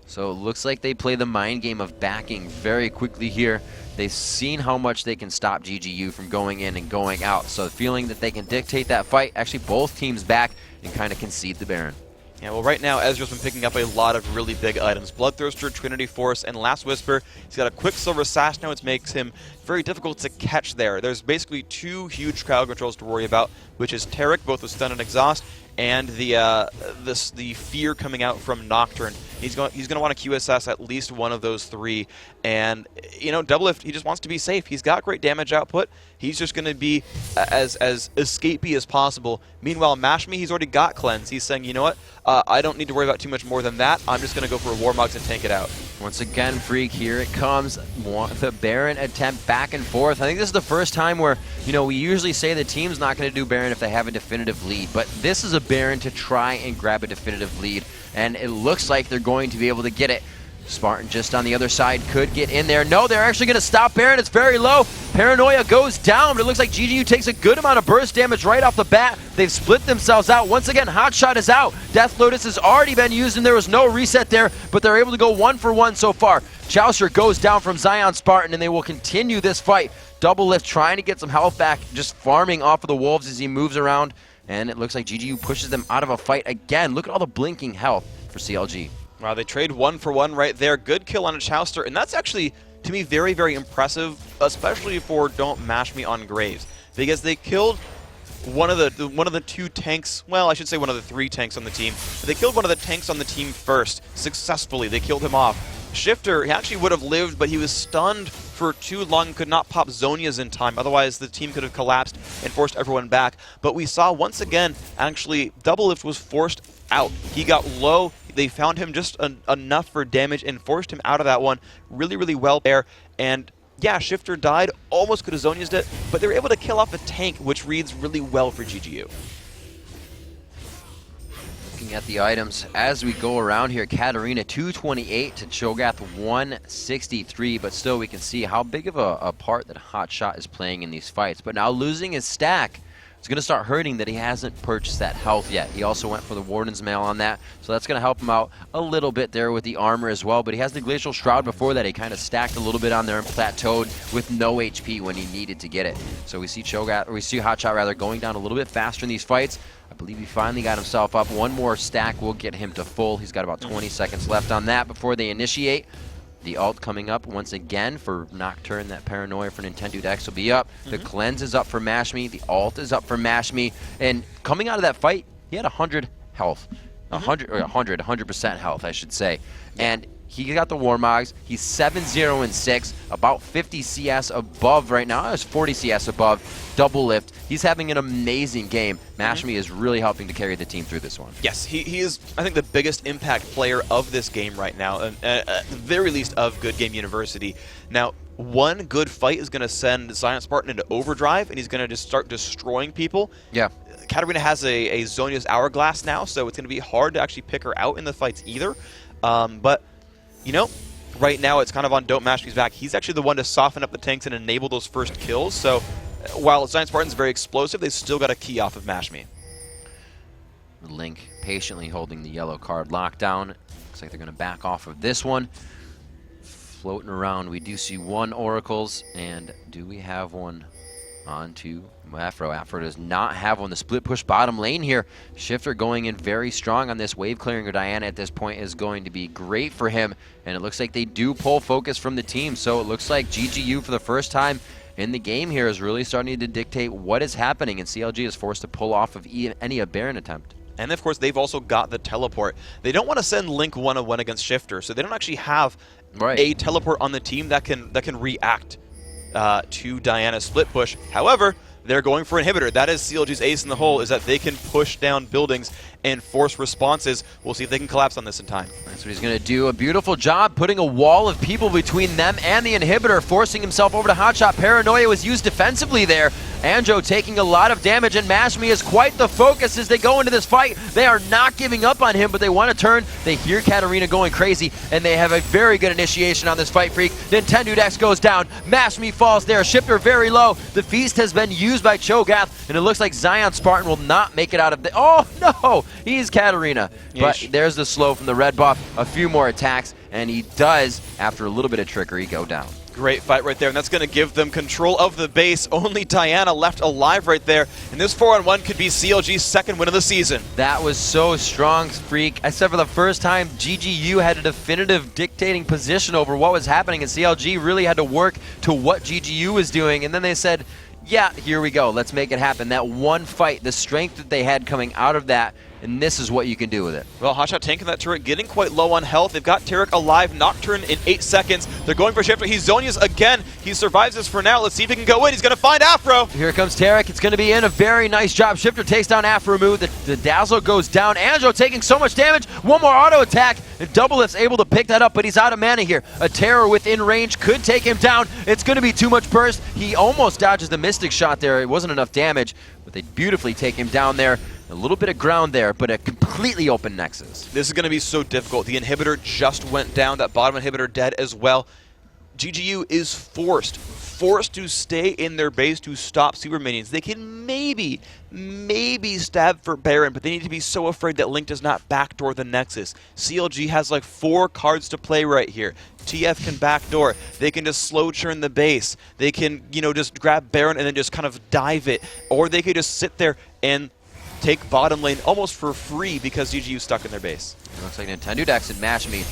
So it looks like they play the mind game of backing very quickly here. They've seen how much they can stop GGU from going in and going out. So feeling that they can dictate that fight, actually both teams back and kind of concede the Baron. Yeah, well, right now, Ezra's been picking up a lot of really big items. Bloodthirster, Trinity Force, and Last Whisper. He's got a Quicksilver Sash now, which makes him very difficult to catch there. There's basically two huge crowd controls to worry about, which is Tarek, both with Stun and Exhaust, and the fear coming out from Nocturne. He's going to want to QSS at least one of those three. And, you know, Doublelift, he just wants to be safe. He's got great damage output. He's just going to be as escapey as possible. Meanwhile, Mashme, he's already got Cleanse. He's saying, you know what, I don't need to worry about too much more than that. I'm just going to go for a Warmogs and tank it out. Once again, Freak, here it comes. The Baron attempt back and forth. I think this is the first time where, you know, we usually say the team's not going to do Baron if they have a definitive lead. But this is a Baron to try and grab a definitive lead. And it looks like they're going to be able to get it. Spartan just on the other side could get in there. No, they're actually going to stop Baron. It's very low. Paranoia goes down, but it looks like GGU takes a good amount of burst damage right off the bat. They've split themselves out. Once again, Hotshot is out. Death Lotus has already been used, and there was no reset there, but they're able to go 1-for-1 so far. Chaucer goes down from Zion Spartan, and they will continue this fight. Doublelift trying to get some health back, just farming off of the Wolves as he moves around, and it looks like GGU pushes them out of a fight again. Look at all the blinking health for CLG. Wow, they trade 1-for-1 right there. Good kill on a Chauster, and that's actually, to me, very impressive, especially for Don't Mash Me on Graves, because they killed one of the two tanks. Well, I should say one of the three tanks on the team. But they killed one of the tanks on the team first successfully. They killed him off. Shifter, he actually would have lived, but he was stunned for too long, could not pop Zonias in time. Otherwise, the team could have collapsed and forced everyone back. But we saw once again, actually, Doublelift was forced out. He got low. They found him just enough for damage and forced him out of that one really well there. And yeah, Shifter died, almost could have Zonias'd it, but they were able to kill off a tank, which reads really well for GGU. Looking at the items as we go around here, Katarina 228 to Cho'Gath 163, but still we can see how big of a part that Hotshot is playing in these fights. But now losing his stack, it's going to start hurting that he hasn't purchased that health yet. He also went for the Warden's Mail on that, so that's going to help him out a little bit there with the armor as well. But he has the Glacial Shroud before that. He kind of stacked a little bit on there and plateaued with no HP when he needed to get it. So we see Hotshot rather going down a little bit faster in these fights. I believe he finally got himself up. One more stack will get him to full. He's got about 20 seconds left on that before they initiate. The ult coming up once again for Nocturne. That Paranoia for Nintendo X will be up. The Cleanse is up for Mashme. The ult is up for Mashme. And coming out of that fight, he had 100 health. 100% health, I should say. And he got the Warmogs. He's 7-0-6, about 50 CS above right now. It's 40 CS above. Doublelift. He's having an amazing game. Mashme is really helping to carry the team through this one. Yes, he is, I think, the biggest impact player of this game right now, and at the very least of Good Game University. Now, one good fight is going to send Zion Spartan into overdrive, and he's going to just start destroying people. Yeah. Katarina has a Zonia's Hourglass now, so it's going to be hard to actually pick her out in the fights either. But, you know, right now it's kind of on Don't Mash Me's back. He's actually the one to soften up the tanks and enable those first kills, so while Zion Spartan's very explosive, they still got a key off of Mashme. Link patiently holding the yellow card lockdown. Looks like they're going to back off of this one. Floating around, we do see one Oracles, and do we have one onto Afro? Afro does not have one. The split push bottom lane here. Shifter going in very strong on this wave clearing, or Diana at this point is going to be great for him, and it looks like they do pull focus from the team, so it looks like GGU for the first time in the game here is really starting to dictate what is happening, and CLG is forced to pull off of any Baron attempt. And of course, they've also got the teleport. They don't want to send Link 1-on-1 against Shifter, so they don't actually have a teleport on the team that can react to Diana's split push. However, they're going for inhibitor. That is CLG's ace in the hole, is that they can push down buildings and force responses. We'll see if they can collapse on this in time. That's what he's going to do. A beautiful job putting a wall of people between them and the inhibitor, forcing himself over to Hotshot. Paranoia was used defensively there. Anjo taking a lot of damage, and Mashmi is quite the focus as they go into this fight. They are not giving up on him, but they want to turn. They hear Katarina going crazy, and they have a very good initiation on this fight, Freak. Nintendo Dex goes down. Mashmi falls there. Shifter very low. The feast has been used by Cho'Gath, and it looks like Zion Spartan will not make it out of the... Oh, no! He's Katarina. But there's the slow from the red buff. A few more attacks, and he does, after a little bit of trickery, go down. Great fight right there, and that's going to give them control of the base. Only Diana left alive right there, and this 4-on-1 could be CLG's second win of the season. That was so strong, Freak. I said for the first time, GGU had a definitive dictating position over what was happening, and CLG really had to work to what GGU was doing, and then they said, yeah, here we go, let's make it happen. That one fight, the strength that they had coming out of that, and this is what you can do with it. Well, Hotshot tanking that turret, getting quite low on health. They've got Tarek alive, Nocturne in 8 seconds. They're going for Shifter. He's Zonia's again. He survives this for now. Let's see if he can go in. He's going to find Afro. Here comes Tarek. It's going to be in. A very nice job. Shifter takes down Afromu. The Dazzle goes down. Anjo taking so much damage. One more auto attack. And Doublelift's able to pick that up, but he's out of mana here. A Terror within range could take him down. It's going to be too much burst. He almost dodges the Mystic shot there. It wasn't enough damage, but they beautifully take him down there. A little bit of ground there, but a completely open Nexus. This is going to be so difficult. The inhibitor just went down. That bottom inhibitor dead as well. GGU is forced to stay in their base to stop super minions. They can maybe stab for Baron, but they need to be so afraid that Link does not backdoor the Nexus. CLG has like 4 cards to play right here. TF can backdoor. They can just slow churn the base. They can, just grab Baron and then just kind of dive it. Or they could just sit there and take bottom lane almost for free because GGU's stuck in their base. It looks like Nintendo Dex and Mashmi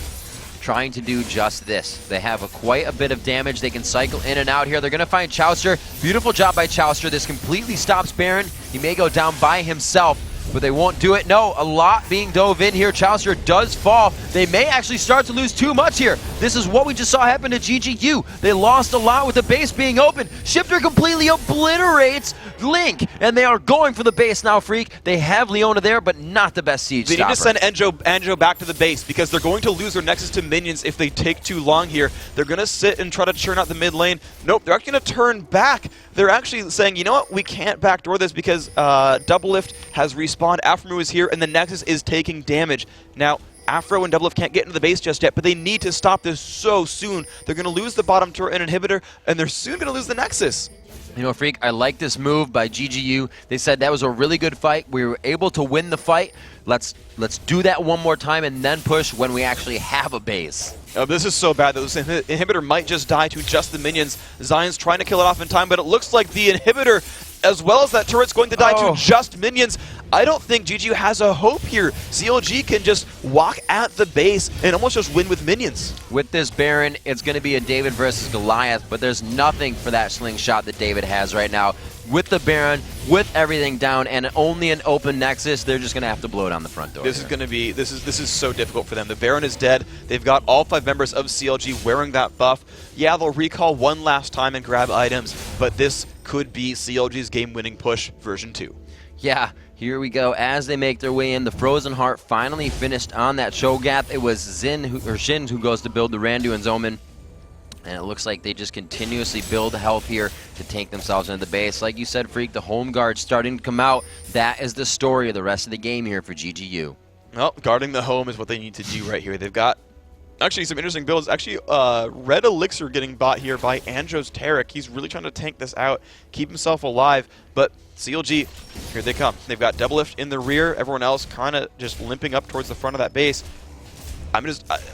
trying to do just this. They have quite a bit of damage. They can cycle in and out here. They're going to find Chowster. Beautiful job by Chowster. This completely stops Baron. He may go down by himself, but they won't do it. No, a lot being dove in here. Chowster does fall. They may actually start to lose too much here. This is what we just saw happen to GGU. They lost a lot with the base being open. Shifter completely obliterates Link, and they are going for the base now, Freak. They have Leona there, but not the best siege stopper. They need to send Anjo back to the base because they're going to lose their Nexus to minions if they take too long here. They're going to sit and try to churn out the mid lane. Nope, they're actually going to turn back. They're actually saying, you know what, we can't backdoor this because Doublelift has respawned, Afromu is here, and the Nexus is taking damage. Now, Afro and Doublelift can't get into the base just yet, but they need to stop this so soon. They're going to lose the bottom turret and inhibitor, and they're soon going to lose the Nexus. You know, Freak, I like this move by GGU. They said that was a really good fight. We were able to win the fight. Let's do that one more time and then push when we actually have a base. Oh, this is so bad that this inhibitor might just die to just the minions. Zion's trying to kill it off in time, but it looks like the inhibitor, as well as that turret's going to die to just minions. I don't think GGU has a hope here. CLG can just walk at the base and almost just win with minions. With this Baron, it's going to be a David versus Goliath, but there's nothing for that slingshot that David has right now. With the Baron, with everything down, and only an open Nexus, they're just going to have to blow down the front door. This is going to be, this is so difficult for them. The Baron is dead. They've got all 5 members of CLG wearing that buff. Yeah, they'll recall one last time and grab items, but this could be CLG's game-winning push version 2. Yeah, here we go. As they make their way in, the Frozen Heart finally finished on that Cho'Gath. It was Shin who goes to build the Randu and Zoman. And it looks like they just continuously build health here to tank themselves into the base. Like you said, Freak, the home guard starting to come out. That is the story of the rest of the game here for GGU. Well, guarding the home is what they need to do right here. They've got actually some interesting builds. Actually, Red Elixir getting bought here by Anjo's Tarek. He's really trying to tank this out, keep himself alive. But CLG, here they come. They've got Doublelift in the rear. Everyone else kind of just limping up towards the front of that base.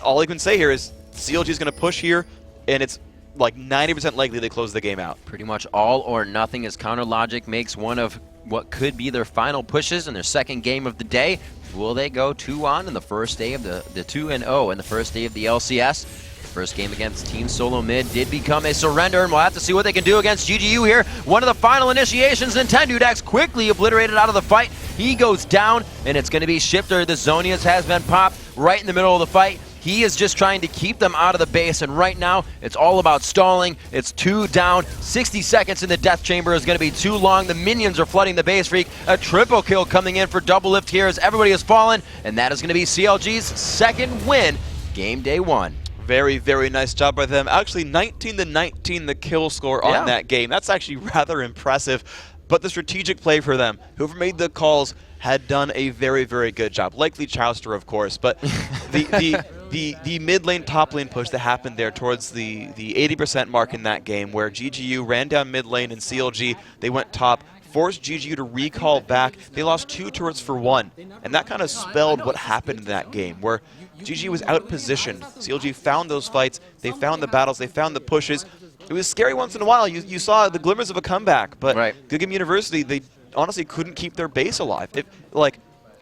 All I can say here is CLG is going to push here, and it's like 90% likely they close the game out. Pretty much all or nothing as Counter Logic makes one of what could be their final pushes in their second game of the day. Will they go 2-on in the first day of the 2-0 in the first day of the LCS? First game against Team Solo Mid did become a surrender, and we'll have to see what they can do against GGU here. One of the final initiations, Nintendo Dex quickly obliterated out of the fight. He goes down, and it's going to be Shifter. The Zonias has been popped right in the middle of the fight. He is just trying to keep them out of the base, and right now, it's all about stalling. It's 2 down. 60 seconds in the death chamber is going to be too long. The minions are flooding the base freak. A triple kill coming in for Double Lift here as everybody has fallen, and that is going to be CLG's second win, game day 1. Very, very nice job by them. Actually, 19-19 the kill score on that game. That's actually rather impressive. But the strategic play for them, whoever made the calls, had done a very, very good job. Likely Chowster, of course, but the mid lane, top lane push that happened there towards the 80% mark in that game, where GGU ran down mid lane and CLG, they went top, forced GGU to recall back. They lost 2 turrets for 1, and that kind of spelled what happened in that game, where GGU was out-positioned. CLG found those fights, they found the battles, they found the pushes. It was scary once in a while. You saw the glimmers of a comeback, but Good Game University, they honestly couldn't keep their base alive.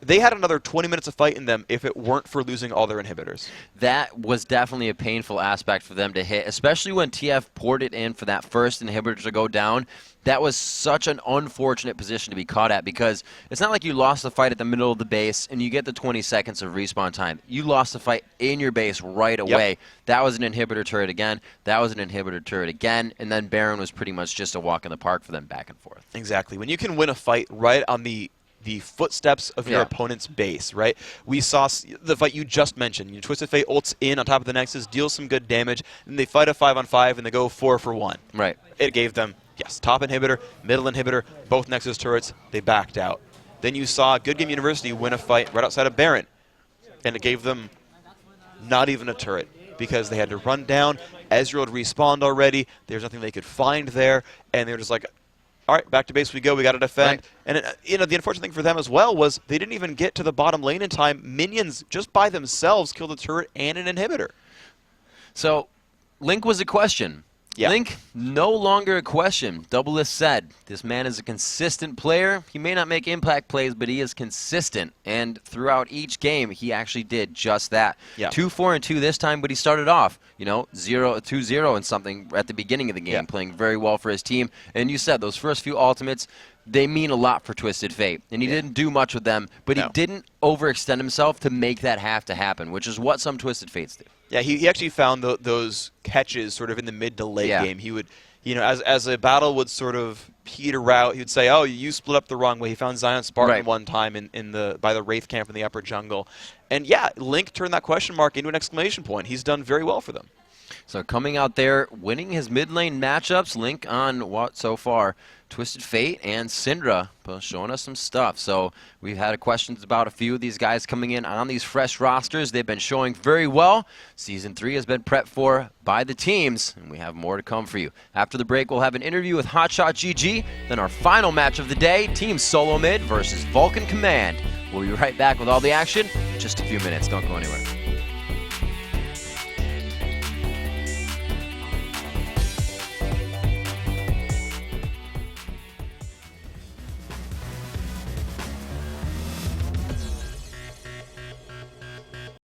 They had another 20 minutes of fight in them if it weren't for losing all their inhibitors. That was definitely a painful aspect for them to hit, especially when TF poured it in for that first inhibitor to go down. That was such an unfortunate position to be caught at, because it's not like you lost the fight at the middle of the base and you get the 20 seconds of respawn time. You lost the fight in your base right away. Yep. That was an inhibitor turret again. That was an inhibitor turret again. And then Baron was pretty much just a walk in the park for them back and forth. Exactly. When you can win a fight right on the footsteps of your opponent's base, right? We saw the fight you just mentioned. Twisted Fate ults in on top of the Nexus, deals some good damage, and they fight a 5-on-5 and they go 4 for 1. Right. It gave them, yes, top inhibitor, middle inhibitor, both Nexus turrets. They backed out. Then you saw Good Game University win a fight right outside of Baron, and it gave them not even a turret, because they had to run down. Ezreal had respawned already. There's nothing they could find there, and they were just like, all right, back to base we go. We got to defend. Right. And the unfortunate thing for them as well was they didn't even get to the bottom lane in time. Minions just by themselves killed a turret and an inhibitor. So Link was a question. Yeah. Link, no longer a question. Doublelist said, this man is a consistent player. He may not make impact plays, but he is consistent. And throughout each game, he actually did just that. Yeah. 2-4-2 this time, but he started off, 2-0 and something at the beginning of the game, playing very well for his team. And you said those first few ultimates, they mean a lot for Twisted Fate. And he didn't do much with them, but he didn't overextend himself to make that have to happen, which is what some Twisted Fates do. Yeah, he actually found those catches sort of in the mid to late game. He would, as a battle would sort of peter out, he would say, oh, you split up the wrong way. He found Zion Spartan one time by the Wraith camp in the upper jungle. And yeah, Link turned that question mark into an exclamation point. He's done very well for them. So coming out there, winning his mid lane matchups, Link on what so far? Twisted Fate and Syndra both showing us some stuff. So we've had questions about a few of these guys coming in on these fresh rosters. They've been showing very well. Season 3 has been prepped for by the teams, and we have more to come for you. After the break, we'll have an interview with Hotshot GG. Then our final match of the day, Team Solo Mid versus Vulcan Command. We'll be right back with all the action in just a few minutes. Don't go anywhere.